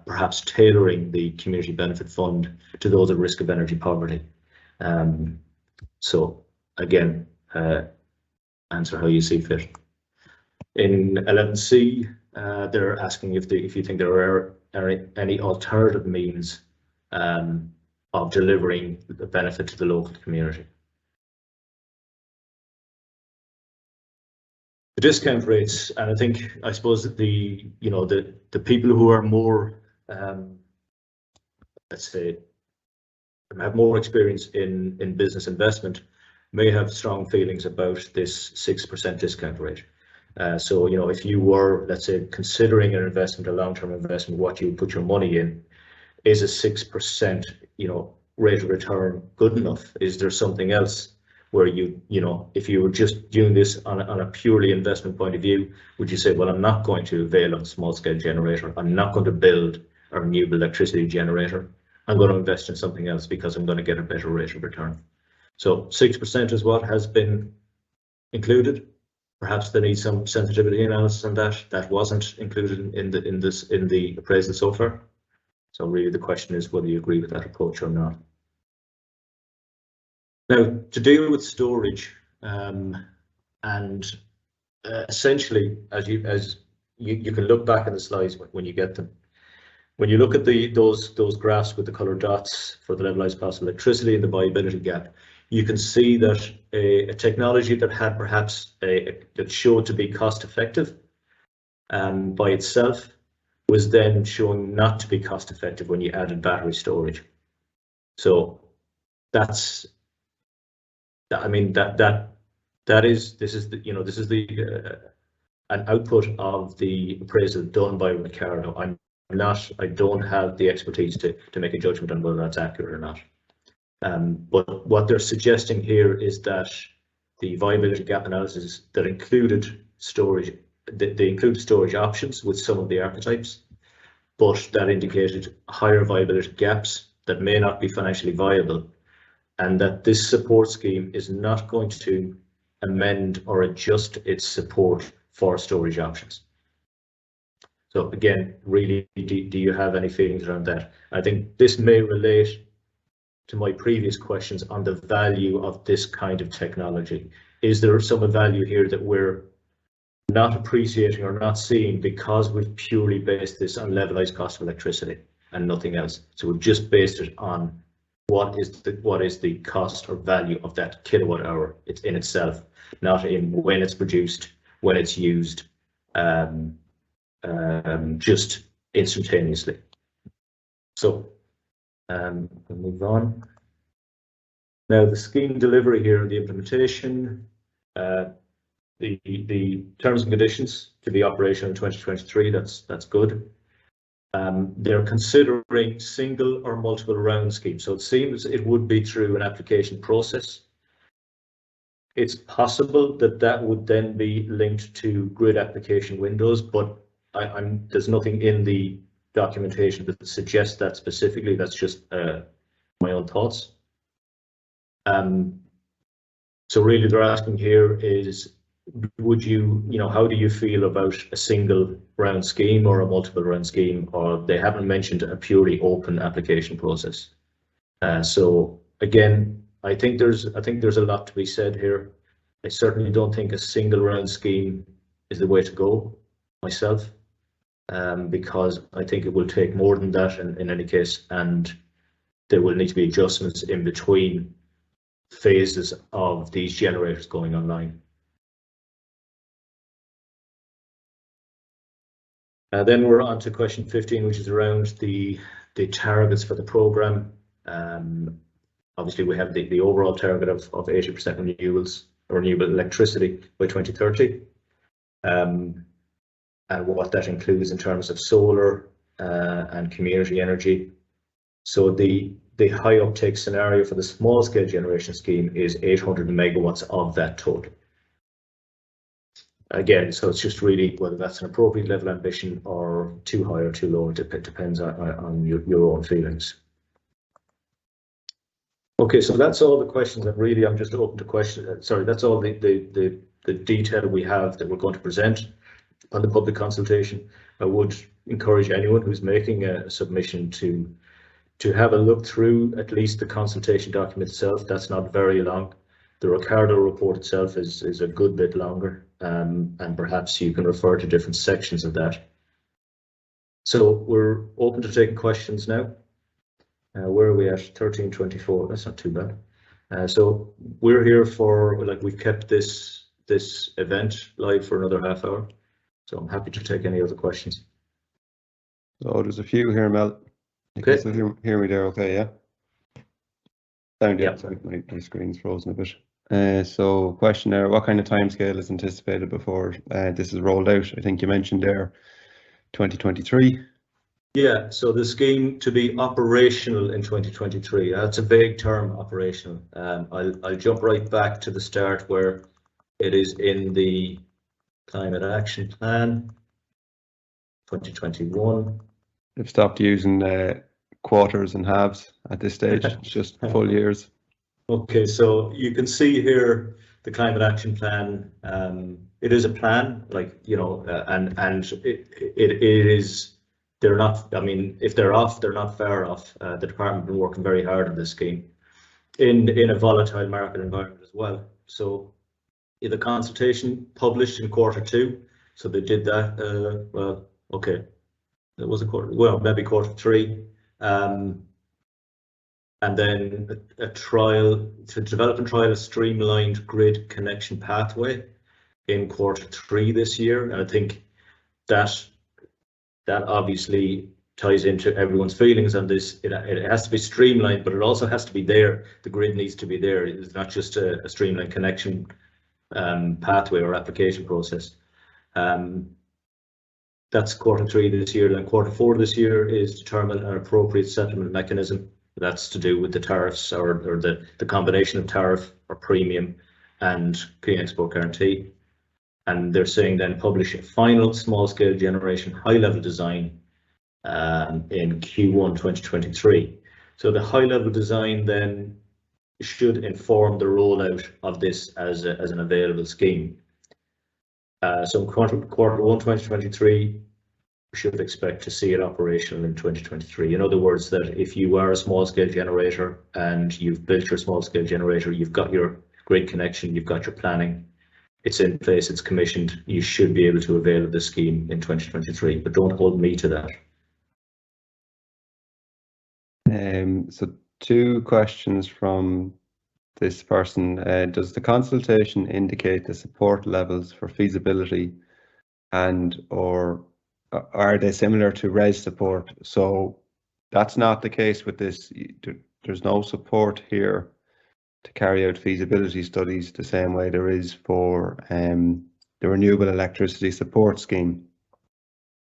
perhaps tailoring the community benefit fund to those at risk of energy poverty. So again, answer how you see fit. In 11C, they're asking if you think there are any alternative means of delivering the benefit to the local community. The discount rates, and I suppose that the people who are more, let's say, have more experience in business investment may have strong feelings about this 6% discount rate. So, if you were, let's say, considering an investment, a long-term investment, what you would put your money in, is a 6%, rate of return good enough? Is there something else where if you were just doing this on a purely investment point of view, would you say, well, I'm not going to avail of a small-scale generator. I'm not going to build a renewable electricity generator. I'm going to invest in something else because I'm going to get a better rate of return. So 6% is what has been included. Perhaps they need some sensitivity analysis on that. That wasn't included in the appraisal so far. So really the question is whether you agree with that approach or not. Now, to deal with storage, and essentially, as you can look back at the slides when you get them. When you look at those graphs with the coloured dots for the levelized cost of electricity and the viability gap, you can see that a technology that had perhaps that showed to be cost effective by itself was then showing not to be cost effective when you added battery storage. So this is an output of the appraisal done by Ricardo. I don't have the expertise to make a judgment on whether that's accurate or not. But what they're suggesting here is that the viability gap analysis that included storage, they included storage options with some of the archetypes, but that indicated higher viability gaps that may not be financially viable, and that this support scheme is not going to amend or adjust its support for storage options. So again, really, do you have any feelings around that? I think this may relate to my previous questions on the value of this kind of technology. Is there some value here that we're not appreciating or not seeing because we've purely based this on levelized cost of electricity and nothing else? So we've just based it on what is the cost or value of that kilowatt hour it's in itself, not in when it's produced, when it's used, just instantaneously. So we'll move on. Now the scheme delivery here, the implementation, the terms and conditions to be operational in 2023. That's good. They're considering single or multiple round schemes, so it seems it would be through an application process. It's possible that would then be linked to grid application windows, but there's nothing in the documentation that suggests that specifically. That's just my own thoughts. So really they're asking here is, would you, how do you feel about a single round scheme or a multiple round scheme? Or they haven't mentioned a purely open application process. So again, I think there's a lot to be said here. I certainly don't think a single round scheme is the way to go myself, because I think it will take more than that in any case, and there will need to be adjustments in between phases of these generators going online. Then we're on to question 15, which is around the targets for the programme. Obviously, we have the overall target of 80% renewable electricity by 2030, and what that includes in terms of solar and community energy. So the high uptake scenario for the small scale generation scheme is 800 megawatts of that total. Again, so it's just really whether that's an appropriate level of ambition or too high or too low. It depends on your own feelings. Okay, so that's all the questions, and really I'm just open to questions. Sorry, that's all the detail we have that we're going to present on the public consultation. I would encourage anyone who's making a submission to have a look through at least the consultation document itself. That's not very long. The Ricardo report itself is a good bit longer, and perhaps you can refer to different sections of that. So we're open to taking questions now. Where are we at? 13:24. That's not too bad. So we're here for, we've kept this event live for another half hour. So I'm happy to take any other questions. So there's a few here, Mel. Okay. So hear me there, okay, yeah? Sound, yeah. Sorry, my screen's frozen a bit. So question there, what kind of timescale is anticipated before this is rolled out? I think you mentioned there 2023. Yeah, so the scheme to be operational in 2023. That's a vague term, operational. I'll jump right back to the start where it is in the Climate Action Plan 2021. They've stopped using quarters and halves at this stage. It's just full years. Okay, so you can see here the Climate Action Plan. It is a plan, and it is. They're not. I mean, if they're off, they're not far off. The department has been working very hard on this scheme in a volatile market environment as well. So the consultation published in Q2. So they did that. Well, okay, it was a quarter. Well, maybe Q3. And then a trial to develop and trial a streamlined grid connection pathway in Q3 this year. And I think that obviously ties into everyone's feelings on this. It has to be streamlined, but it also has to be there. The grid needs to be there. It's not just a streamlined connection pathway or application process. That's Q3 this year. Then Q4 this year is determine an appropriate settlement mechanism. That's to do with the tariffs or the combination of tariff or premium and clean export guarantee. And they're saying then publish a final small scale generation high level design in Q1 2023. So the high level design then should inform the rollout of this as an available scheme. So in Q1 2023, we should expect to see it operational in 2023. In other words, that if you are a small scale generator and you've built your small scale generator, you've got your grid connection, you've got your planning, it's in place, it's commissioned, you should be able to avail of the scheme in 2023, but don't hold me to that. So two questions from this person. Does the consultation indicate the support levels for feasibility and or are they similar to RES support? So that's not the case with this. There's no support here to carry out feasibility studies the same way there is for the Renewable Electricity Support Scheme.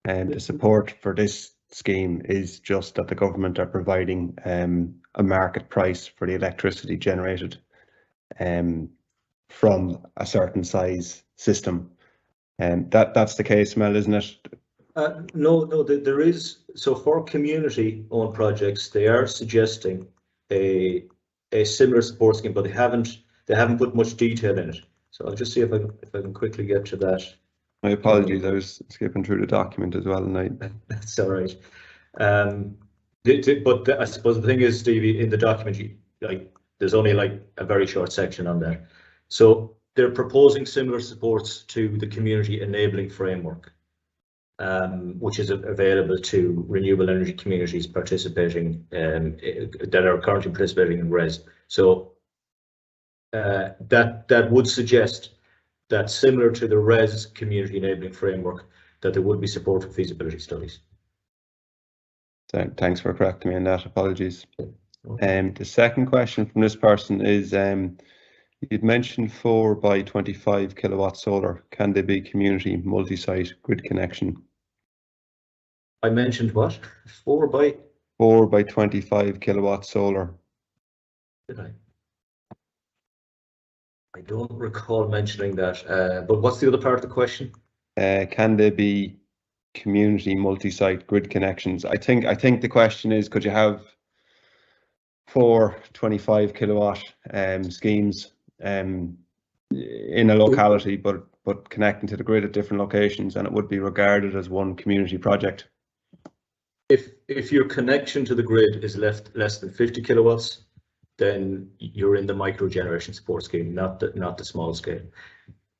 And the support for this scheme is just that the government are providing a market price for the electricity generated from a certain size system. And that's the case, Mel, isn't it? No, there is. So for community-owned projects, they are suggesting a similar support scheme, but they haven't put much detail in it. So I'll just see if I can quickly get to that. My apologies, I was skipping through the document as well, and That's all right. But I suppose the thing is, Stevie, in the document, there's only like a very short section on that. So they're proposing similar supports to the community enabling framework, which is available to renewable energy communities participating that are currently participating in RES. So that would suggest that, similar to the RES community enabling framework, that there would be support for feasibility studies. thanks for correcting me on that. Apologies. The second question from this person is, you'd mentioned 4 by 25 kilowatt solar. Can they be community multi-site grid connection? I mentioned what? 4 by 25 kilowatt solar. Did I? I don't recall mentioning that. But what's the other part of the question? Can they be community multi-site grid connections? I think the question is, could you have 4 25 kilowatt schemes in a locality, but connecting to the grid at different locations, and it would be regarded as one community project? If your connection to the grid is less than 50 kilowatts, then you're in the micro generation support scheme, not the small scale.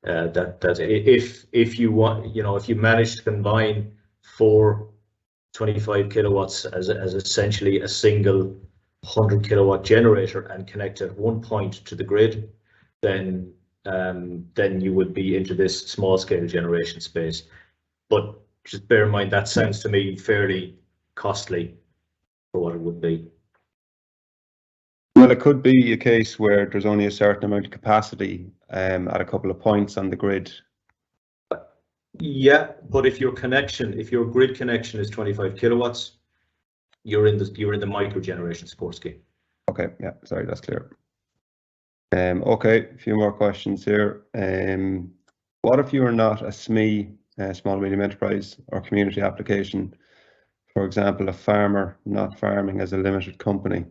If you want, if you manage to combine 4 25 kilowatts as essentially a single 100 kilowatt generator and connect at one point to the grid, then you would be into this small scale generation space. But just bear in mind, that sounds to me fairly costly for what it would be. Well, it could be a case where there's only a certain amount of capacity at a couple of points on the grid. Yeah, but if your grid connection is 25 kilowatts, you're in the micro generation support scheme. Okay, yeah, sorry, that's clear. Okay, a few more questions here. What if you are not a SME, small medium enterprise, or community application? For example, a farmer not farming as a limited company.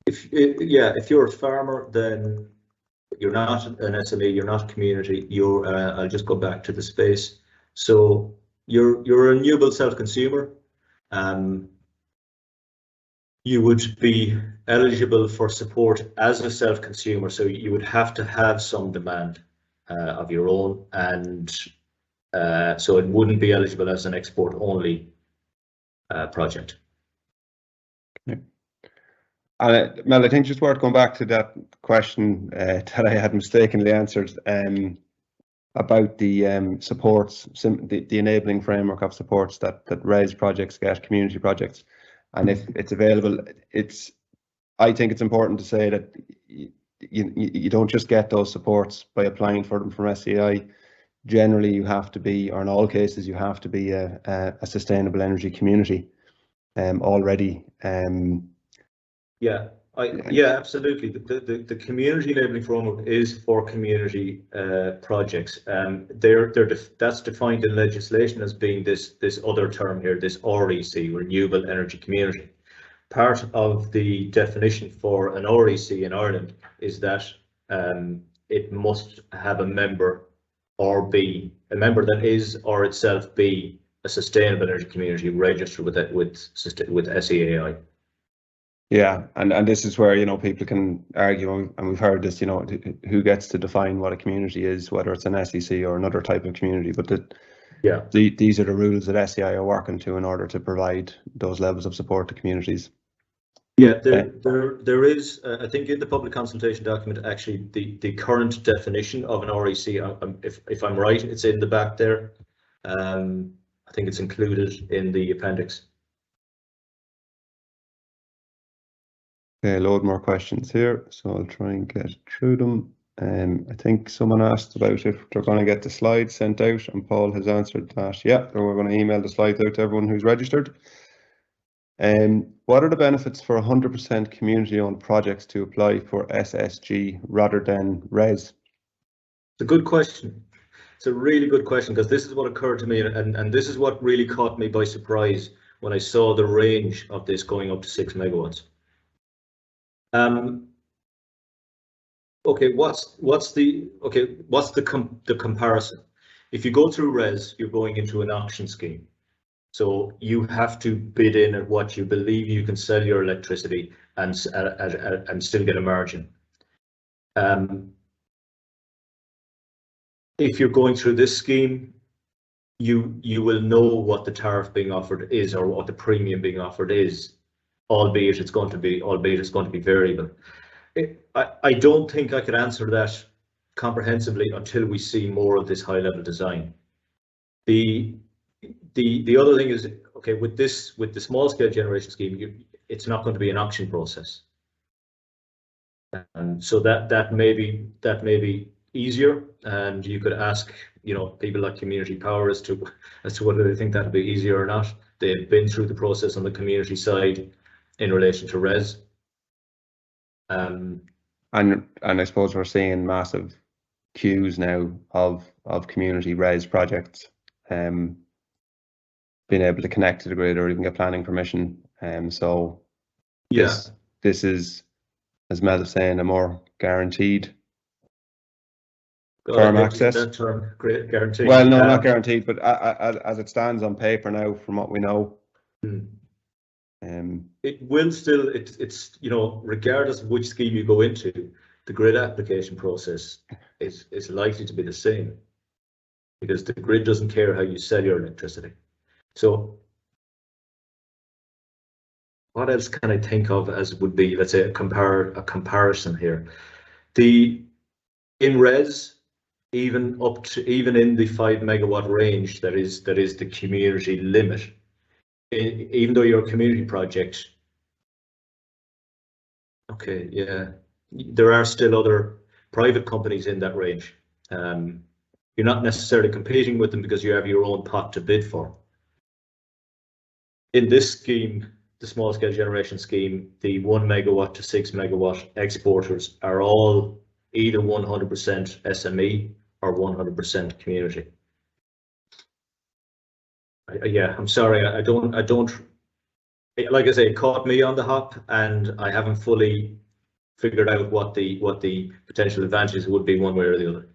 If you're a farmer, then you're not an SME, you're not a community. I'll just go back to the space. So you're a renewable self-consumer. You would be eligible for support as a self-consumer, so you would have to have some demand of your own, and so it wouldn't be eligible as an export-only project. Okay. Mel, I think just worth going back to that question that I had mistakenly answered about the supports, the enabling framework of supports that RES projects get, community projects, and if it's available, I think it's important to say that you don't just get those supports by applying for them from SCI. Generally, you have to be, or in all cases, you have to be a sustainable energy community already. Yeah, absolutely. The community enabling framework is for community projects. That's defined in legislation as being this other term here, this REC, Renewable Energy Community. Part of the definition for an REC in Ireland is that it must have a member, or be a member that is or itself be a sustainable energy community registered with SEAI. Yeah, and this is where people can argue, and we've heard this, who gets to define what a community is, whether it's an SEC or another type of community. But these are the rules that SEI are working to in order to provide those levels of support to communities. Yeah, there is, I think, in the public consultation document, actually the current definition of an REC. If I'm right, it's in the back there. I think it's included in the appendix. Okay, a load more questions here, so I'll try and get through them. I think someone asked about if they're going to get the slides sent out, and Paul has answered that. Yeah, we're going to email the slides out to everyone who's registered. What are the benefits for 100% community-owned projects to apply for SSG rather than RES? It's a good question. it's a really good question, because this is what occurred to me, and this is what really caught me by surprise when I saw the range of this going up to 6 megawatts. Okay, what's the comparison? If you go through RES, you're going into an auction scheme. So you have to bid in at what you believe you can sell your electricity and still get a margin. If you're going through this scheme, you will know what the tariff being offered is, or what the premium being offered is, albeit it's going to be variable. I don't think I could answer that comprehensively until we see more of this high level design. The other thing is, okay, with the small scale generation scheme, it's not going to be an auction process, and so that may be easier, and you could ask, you know, people like Community Power as to whether they think that'll be easier or not. They've been through the process on the community side in relation to RES. And I suppose we're seeing massive queues now of community RES projects, being able to connect to the grid or even get planning permission. So this is, as Mel is saying, a more guaranteed firm access. That term, guaranteed. Well, no, not guaranteed, but as it stands on paper now, from what we know. It will still, it's you know, regardless of which scheme you go into, the grid application process is likely to be the same, because the grid doesn't care how you sell your electricity. So what else can I think of as would be, let's say, a comparison here? In RES, even in the 5 megawatt range, that is the community limit. Even though you're a community project, okay, yeah, there are still other private companies in that range. You're not necessarily competing with them because you have your own pot to bid for. In this scheme, the small scale generation scheme, the 1 megawatt to 6 megawatt exporters are all either 100% SME or 100% community. Yeah, I'm sorry, I don't, like I say, it caught me on the hop, and I haven't fully figured out what the potential advantages would be one way or the other.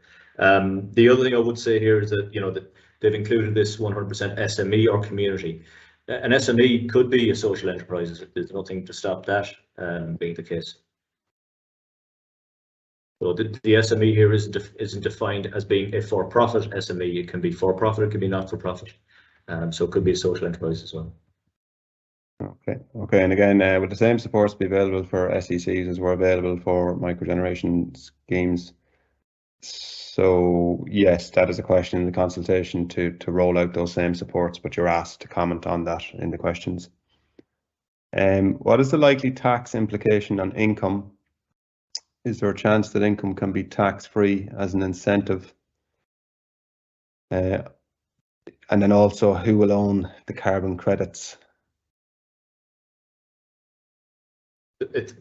The other thing I would say here is that, you know, that they've included this 100% SME or community. An SME could be a social enterprise. There's nothing to stop that being the case. So the SME here isn't defined as being a for-profit SME. It can be for-profit, it can be not-for-profit. So it could be a social enterprise as well. Okay, and again, with the same supports be available for SECs as were available for microgeneration schemes. So yes, that is a question in the consultation to roll out those same supports, but you're asked to comment on that in the questions. What is the likely tax implication on income? Is there a chance that income can be tax-free as an incentive? And then also, who will own the carbon credits?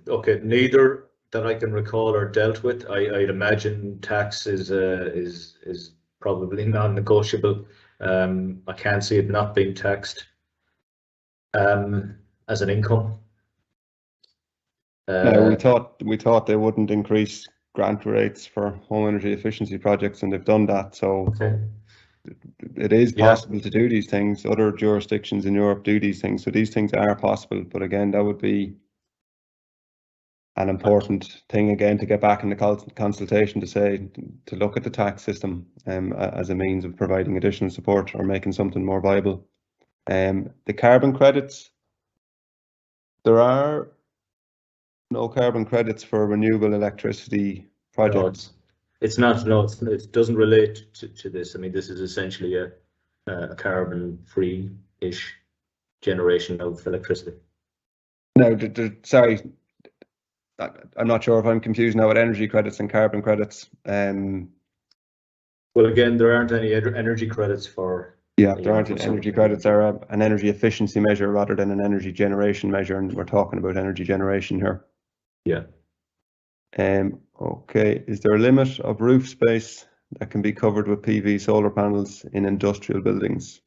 Okay, neither that I can recall are dealt with. I'd imagine tax is probably non-negotiable. I can't see it not being taxed as an income. We thought they wouldn't increase grant rates for home energy efficiency projects, and they've done that. So okay. It is possible to do these things. Other jurisdictions in Europe do these things, so these things are possible. But again, that would be an important thing again to get back in the consultation to look at the tax system as a means of providing additional support or making something more viable. The carbon credits, there are no carbon credits for renewable electricity projects. No, it's not. No, it doesn't relate to this. I mean, this is essentially a carbon-free-ish generation of electricity. No, sorry, I'm not sure if I'm confused now with energy credits and carbon credits. Well, again, there aren't any energy credits for. Yeah, there aren't energy credits. Are an energy efficiency measure rather than an energy generation measure, and we're talking about energy generation here. Yeah. Okay, is there a limit of roof space that can be covered with PV solar panels in industrial buildings?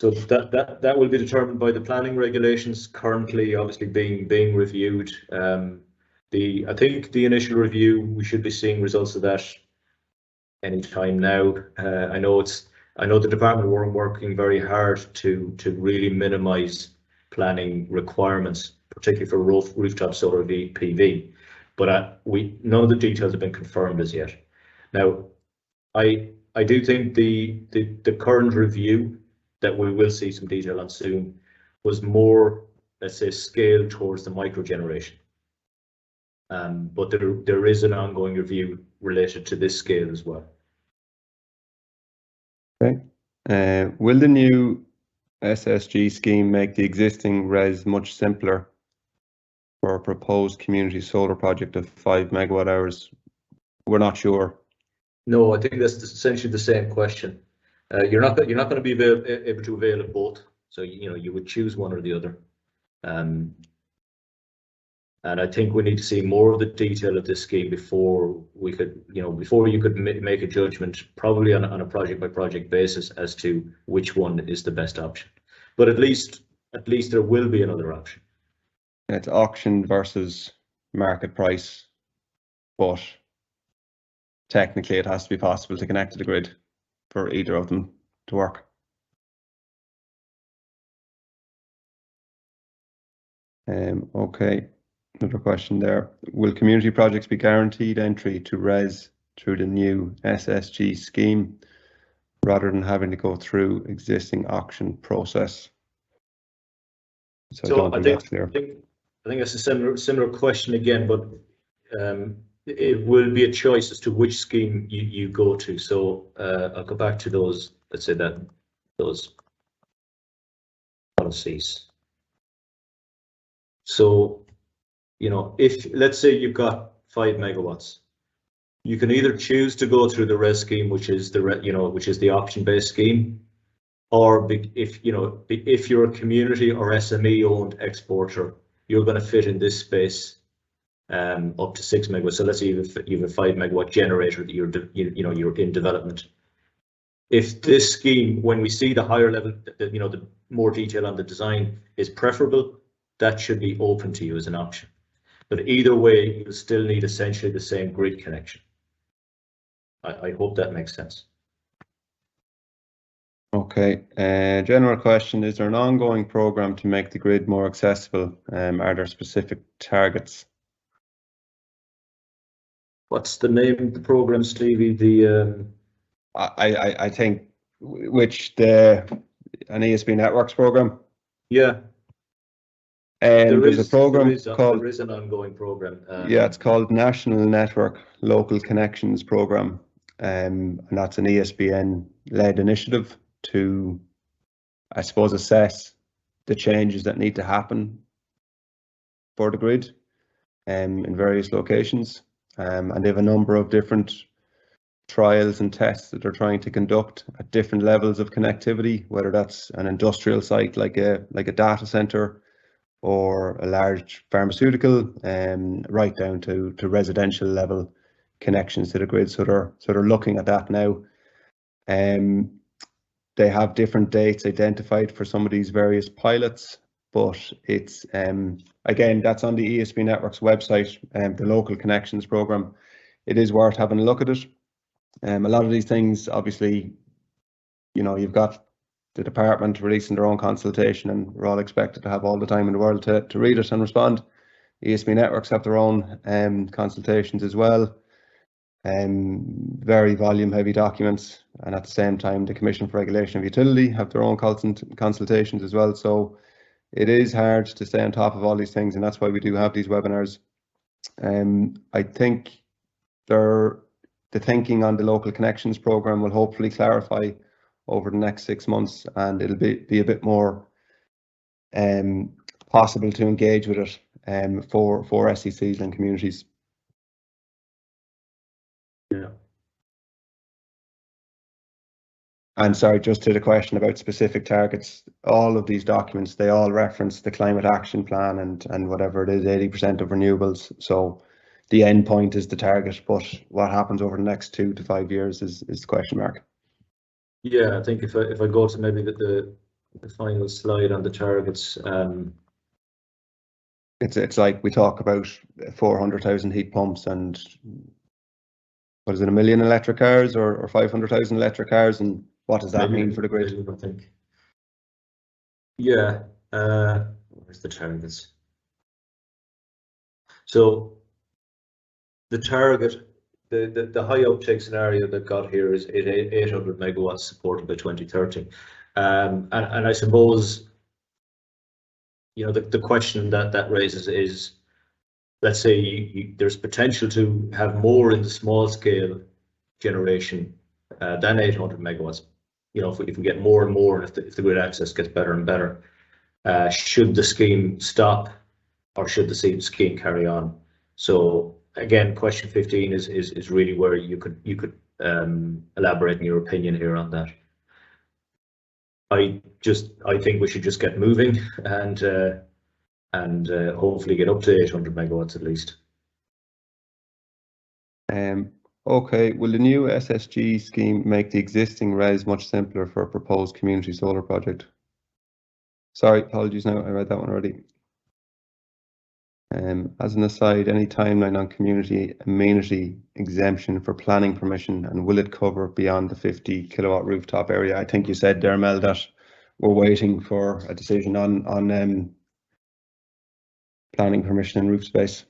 So that will be determined by the planning regulations currently, obviously being reviewed. I think the initial review, we should be seeing results of that any time now. I know the department were working very hard to really minimise planning requirements, particularly for rooftop solar PV. But none of the details have been confirmed as yet. Now, I do think the current review that we will see some detail on soon was more, let's say, scaled towards the micro generation. But there is an ongoing review related to this scale as well. Okay. Will the new SSG scheme make the existing RES much simpler for a proposed community solar project of 5 MWh? We're not sure. No, I think that's essentially the same question. You're not going to be able to avail of both, so you would choose one or the other. And I think we need to see more of the detail of this scheme before we could, before you could make a judgment, probably on a project by project basis as to which one is the best option. But at least there will be another option. It's auction versus market price, but technically it has to be possible to connect to the grid for either of them to work. Okay, another question there. Will community projects be guaranteed entry to RES through the new SSG scheme rather than having to go through existing auction process? So I think that's a similar question again, but it will be a choice as to which scheme you go to. So I'll go back to those, let's say those policies. So, if let's say you've got 5 megawatts, you can either choose to go through the RES scheme, which is the option-based scheme, or if you're a community or SME owned exporter, you're going to fit in this space up to 6 megawatts. So let's say you have a 5 megawatt generator that you're in development. If this scheme, when we see the higher level, the more detail on the design is preferable, that should be open to you as an option. But either way, you'll still need essentially the same grid connection. I hope that makes sense. Okay, general question, is there an ongoing program to make the grid more accessible? Are there specific targets? What's the name of the program, Stevie? I think an ESB Networks program. Yeah. There is an ongoing program. Yeah, it's called National Network Local Connections Program, and that's an ESBN-led initiative to, I suppose, assess the changes that need to happen for the grid in various locations. And they have a number of different trials and tests that they're trying to conduct at different levels of connectivity, whether that's an industrial site like a data center or a large pharmaceutical, right down to residential level connections to the grid. So they're looking at that now. They have different dates identified for some of these various pilots, but it's again, that's on the ESB Networks website, the local connections program. It is worth having a look at it. A lot of these things, obviously, you've got the department releasing their own consultation, and we're all expected to have all the time in the world to read it and respond. ESB Networks have their own consultations as well, very volume heavy documents, and at the same time the Commission for Regulation of Utility have their own consultations as well. So it is hard to stay on top of all these things, and that's why we do have these webinars. I think the thinking on the local connections program will hopefully clarify over the next 6 months, and it'll be a bit more possible to engage with it for SECs and communities. Yeah. And sorry, just to the question about specific targets, all of these documents, they all reference the climate action plan and whatever it is, 80% of renewables. So the end point is the target, but what happens over the next 2 to 5 years is the question mark. Yeah, I think if I go to maybe the final slide on the targets, it's like we talk about 400,000 heat pumps and what is it, 1 million electric cars or 500,000 electric cars, and what does that mean for the grid? I think. Yeah, where's the targets? So the target, the high uptake scenario that got here is 800 megawatts supported by 2030, and I suppose, you know, the question that raises is, let's say there's potential to have more in the small scale generation than 800 megawatts. You know, if we get more and more, and if the grid access gets better and better, should the scheme stop or should the scheme carry on? So again, question 15 is really where you could elaborate in your opinion here on that. I think we should just get moving and hopefully get up to 800 megawatts at least. Okay, will the new SSG scheme make the existing RES much simpler for a proposed community solar project? Sorry, apologies now, I read that one already. As an aside, any timeline on community amenity exemption for planning permission, and will it cover beyond the 50 kilowatt rooftop area? I think you said there, Mel, that we're waiting for a decision on planning permission and roof space.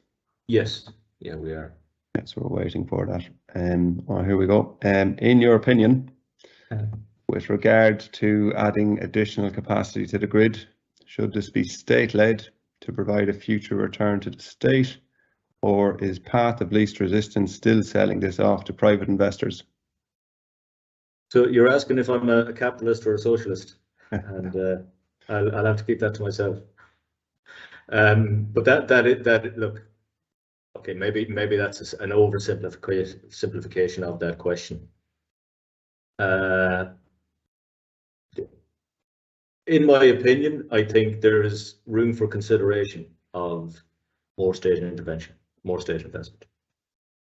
Yes, yeah, we are. Yes, we're waiting for that. Well, here we go. In your opinion, with regard to adding additional capacity to the grid, should this be state-led to provide a future return to the state, or is path of least resistance still selling this off to private investors? So you're asking if I'm a capitalist or a socialist, and I'll have to keep that to myself. But that look, okay, maybe that's an oversimplification of that question. In my opinion, I think there is room for consideration of more state intervention, more state investment.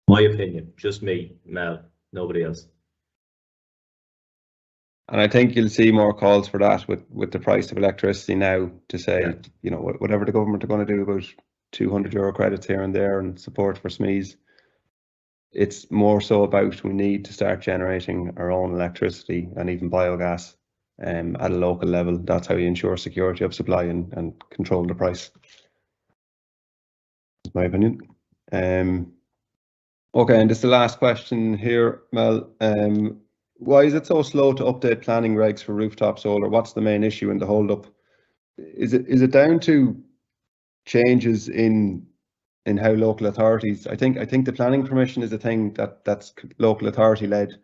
My opinion, just me, Mel, nobody else. And I think you'll see more calls for that with the price of electricity now, to say, you know, whatever the government are going to do about €200 credits here and there and support for SMEs, it's more so about we need to start generating our own electricity and even biogas at a local level. That's how you ensure security of supply and control the price. That's my opinion. Okay, and this is the last question here, Mel. Why is it so slow to update planning regs for rooftop solar? What's the main issue in the hold-up? Is it down to changes in how local authorities? I think the planning permission is a thing that's local authority led,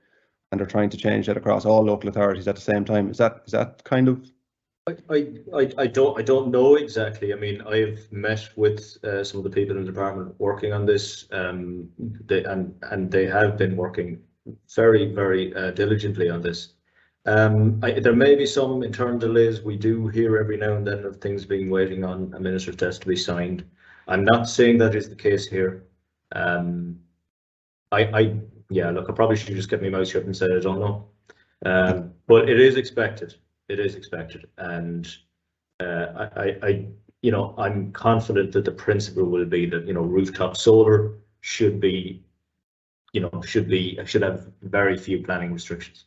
and they're trying to change that across all local authorities at the same time. Is that kind of? I don't know exactly. I mean, I've met with some of the people in the department working on this, they have been working very, very diligently on this. There may be some internal delays. We do hear every now and then of things being waiting on a minister's test to be signed. I'm not saying that is the case here. Yeah, look, I probably should just get my mouth shut and say I don't know. But it is expected. It is expected, and you know, I'm confident that the principle will be that, you know, rooftop solar should be, you know, should have very few planning restrictions.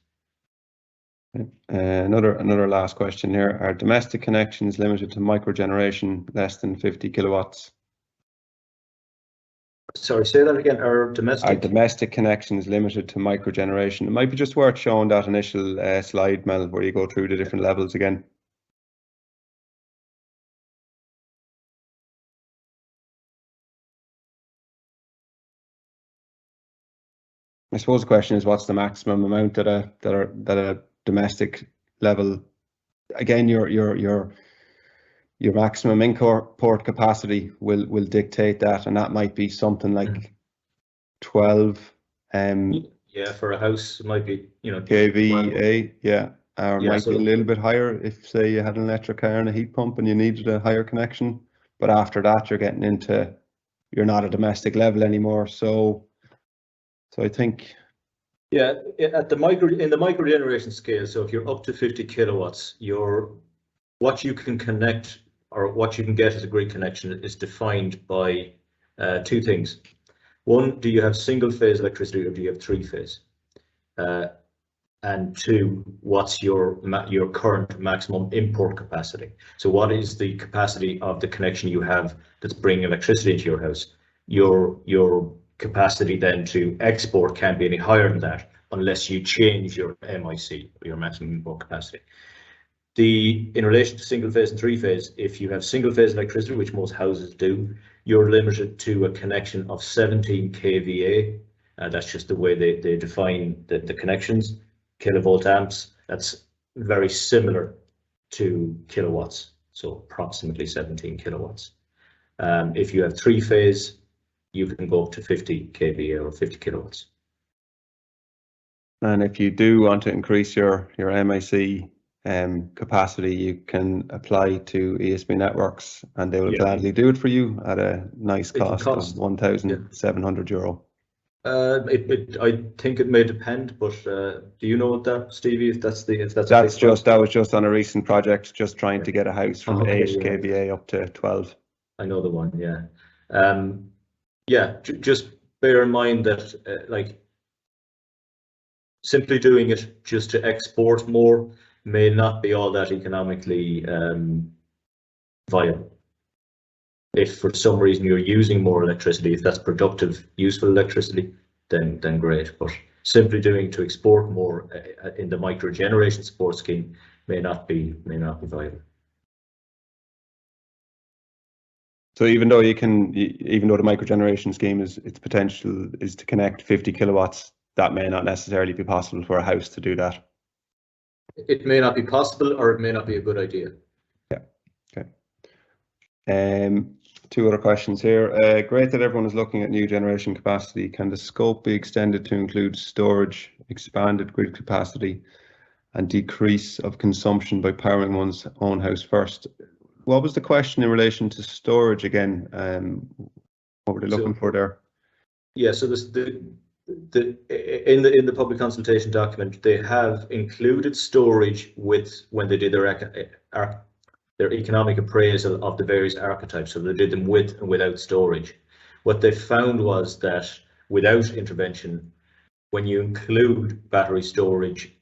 Another last question here. Are domestic connections limited to microgeneration less than 50 kilowatts? Sorry, say that again. Are domestic connections limited to microgeneration? It might be just worth showing that initial slide, Mel, where you go through the different levels again. I suppose the question is, what's the maximum amount that a domestic level? Again, your maximum import capacity will dictate that, and that might be something like 12. Yeah, for a house it might be, you know, kVA. Yeah, or might be a little bit higher if, say, you had an electric car and a heat pump and you needed a higher connection. But after that, you're getting into you're not a domestic level anymore. So I think, yeah, at the in the micro generation scale, so if you're up to 50 kilowatts, what you can connect or what you can get as a grid connection is defined by two things. One, do you have single phase electricity or do you have three phase? And two, what's your current maximum import capacity? So what is the capacity of the connection you have that's bringing electricity into your house? Your capacity then to export can't be any higher than that unless you change your MIC, your maximum import capacity. In relation to single phase and three phase, if you have single phase electricity, which most houses do, you're limited to a connection of 17 kVA. That's just the way they define the connections. Kilovolt amps, that's very similar to kilowatts, so approximately 17 kilowatts. If you have three phase, you can go up to 50 kVA or 50 kilowatts. and if you do want to increase your MIC capacity, you can apply to ESB Networks and they will gladly do it for you at a nice cost of €1,700. I think it may depend, but do you know what that, Stevie? That was just on a recent project, just trying to get a house from 8 kVA up to 12. I know the one, yeah. Just bear in mind that like simply doing it just to export more may not be all that economically viable. If for some reason you're using more electricity, if that's productive, useful electricity, then great. But simply doing to export more in the micro generation support scheme may not be viable. So even though the micro generation scheme its potential is to connect 50 kilowatts, that may not necessarily be possible for a house to do that. It may not be possible, or it may not be a good idea. Yeah. Okay. Two other questions here. Great that everyone is looking at new generation capacity. Can the scope be extended to include storage, expanded grid capacity, and decrease of consumption by powering one's own house first? What was the question in relation to storage again? What were they looking for there? Yeah, so this in the public consultation document, they have included storage when they did their economic appraisal of the various archetypes. So they did them with and without storage. What they found was that without intervention, when you include battery storage,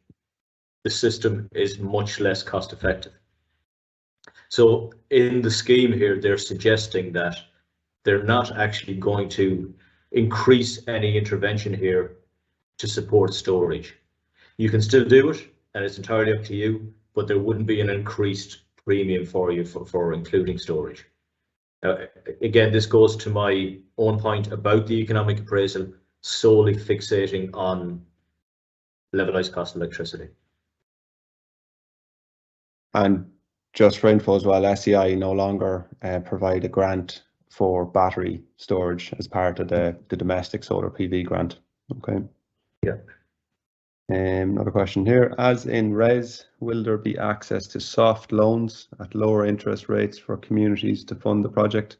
the system is much less cost effective. So in the scheme here, they're suggesting that they're not actually going to increase any intervention here to support storage. You can still do it, and it's entirely up to you, but there wouldn't be an increased premium for you for including storage. Again, this goes to my own point about the economic appraisal solely fixating on levelized cost of electricity. And just for info as well, SEI no longer provide a grant for battery storage as part of the domestic solar PV grant. Okay. Yeah. Another question here, as in RES, will there be access to soft loans at lower interest rates for communities to fund the project?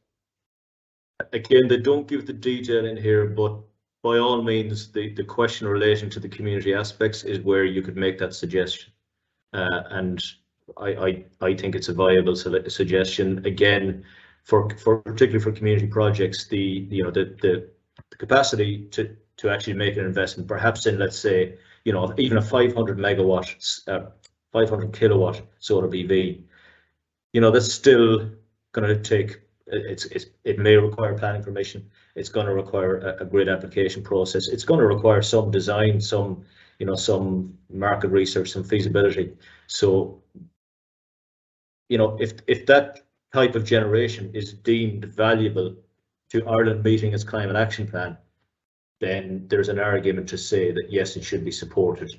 Again, they don't give the detail in here, but by all means, the question relating to the community aspects is where you could make that suggestion. And I think it's a viable suggestion. Again, particularly for community projects, the capacity to actually make an investment, perhaps in, let's say, even a 500 megawatt, 500 kilowatt solar PV, that's still going to take. It may require planning permission. It's going to require a grid application process. It's going to require some design, some market research, some feasibility. So, if that type of generation is deemed valuable to Ireland meeting its climate action plan, then there's an argument to say that yes, it should be supported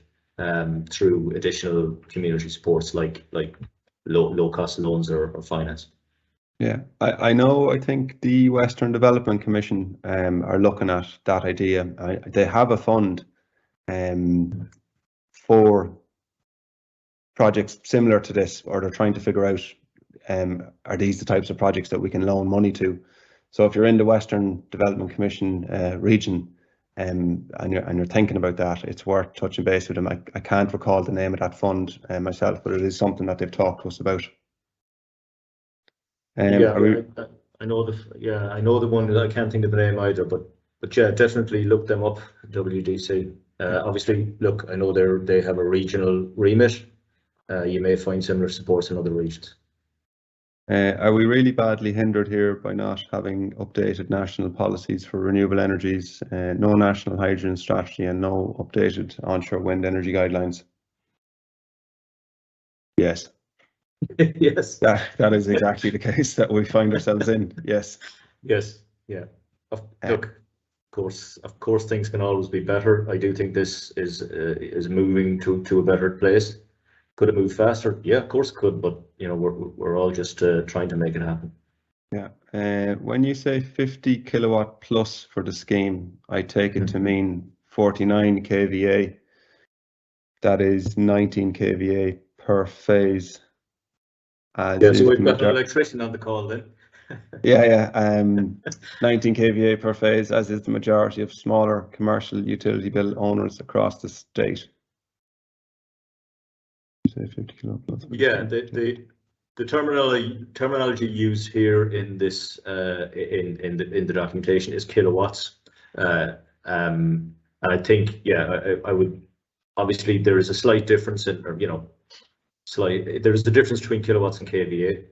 through additional community supports like low cost loans or finance. Yeah, I think the Western Development Commission are looking at that idea. They have a fund for projects similar to this, or they're trying to figure out are these the types of projects that we can loan money to. So if you're in the Western Development Commission region, and you're thinking about that, it's worth touching base with them. I can't recall the name of that fund myself, but it is something that they've talked to us about. I know the one. I can't think of the name either, but yeah, definitely look them up. WDC. Obviously, look, I know they have a regional remit. You may find similar supports in other regions. Are we really badly hindered here by not having updated national policies for renewable energies, no national hydrogen strategy, and no updated onshore wind energy guidelines? Yes. Yes. That is exactly the case that we find ourselves in. Yes. Yes. Yeah. Look, of course, things can always be better. I do think this is moving to a better place. Could it move faster? Yeah, of course it could, but you know, we're all just trying to make it happen. Yeah. When you say 50 kilowatt plus for the scheme, I take it to mean 49 kVA. That is 19 kVA per phase. Yeah, so we've got an electrician on the call then. Yeah. 19 kVA per phase, as is the majority of smaller commercial utility bill owners across the state. Say 50 kilowatt plus. Yeah, the terminology used here in this in the documentation is kilowatts, and I think I would obviously there is a slight difference in, or you know, there is the difference between kilowatts and kVA.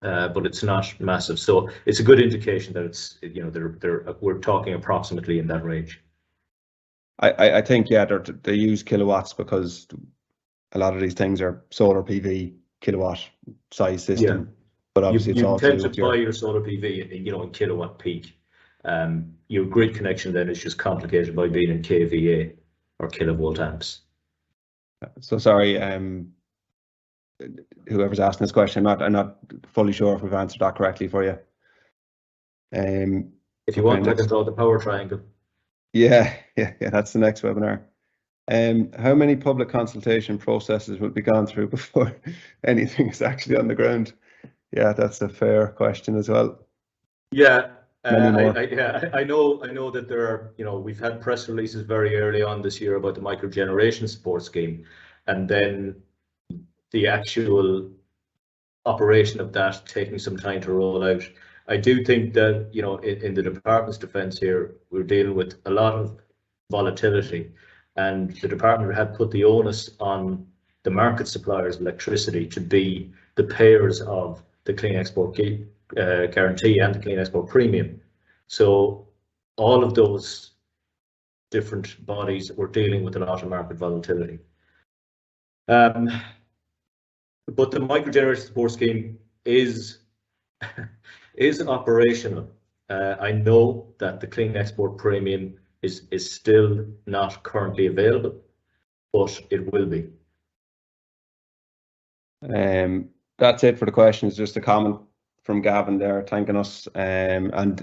But it's not massive, so it's a good indication that it's, you know, we're talking approximately in that range. I think they use kilowatts because a lot of these things are solar PV kilowatt size system. Yeah. But obviously you tend to buy your solar PV in kilowatt peak. Your grid connection then is just complicated by being in kVA or kilovolt amps. So sorry, whoever's asking this question, I'm not fully sure if we've answered that correctly for you. If you want, I can draw the power triangle. Yeah, that's the next webinar. How many public consultation processes will be gone through before anything is actually on the ground? Yeah, that's a fair question as well. Yeah, I know that there are, you know, we've had press releases very early on this year about the microgeneration support scheme, and then the actual operation of that taking some time to roll out. I do think that, you know, in the department's defence here, we're dealing with a lot of volatility, and the department had put the onus on the market suppliers of electricity to be the payers of the Clean Export Guarantee and the Clean Export Premium. So all of those different bodies were dealing with a lot of market volatility. But the microgeneration support scheme is operational. I know that the Clean Export Premium is still not currently available, but it will be. That's it for the questions. Just a comment from Gavin there, thanking us, and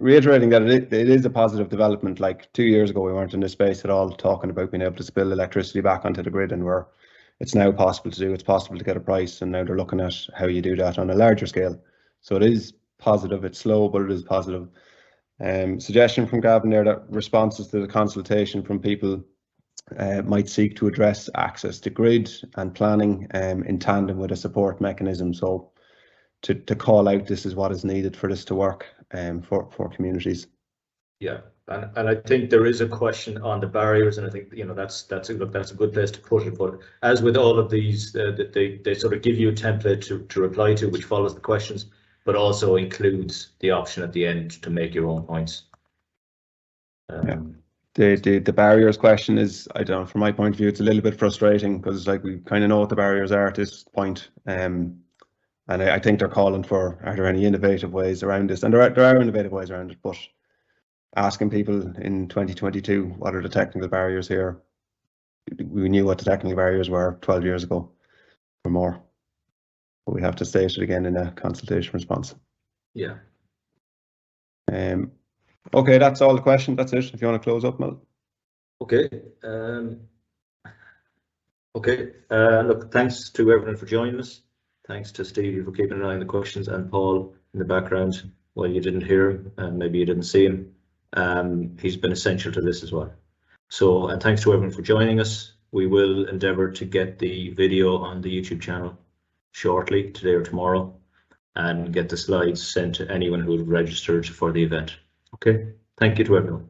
reiterating that it is a positive development. Like 2 years ago, we weren't in this space at all, talking about being able to spill electricity back onto the grid, and it's now possible to do. It's possible to get a price, and now they're looking at how you do that on a larger scale. So it is positive. It's slow, but it is positive. Suggestion from Gavin there that responses to the consultation from people might seek to address access to grid and planning in tandem with a support mechanism. So to call out this is what is needed for this to work for communities. Yeah. And I think there is a question on the barriers, and I think, you know, that's a good place to put it. But as with all of these, they sort of give you a template to reply to, which follows the questions, but also includes the option at the end to make your own points. The barriers question is, I don't know, from my point of view, it's a little bit frustrating because like we kind of know what the barriers are at this point. And I think they're calling for, are there any innovative ways around this? And there are innovative ways around it, but asking people in 2022, what are the technical barriers here? We knew what the technical barriers were 12 years ago or more, but we have to state it again in a consultation response. Yeah. Okay, that's all the questions. That's it. If you want to close up, Mel. Okay. Look, thanks to everyone for joining us. Thanks to Stevie for keeping an eye on the questions, and Paul in the background. Well, you didn't hear him, and maybe you didn't see him. He's been essential to this as well. So, and thanks to everyone for joining us. We will endeavour to get the video on the YouTube channel shortly, today or tomorrow, and get the slides sent to anyone who registered for the event. Okay, thank you to everyone.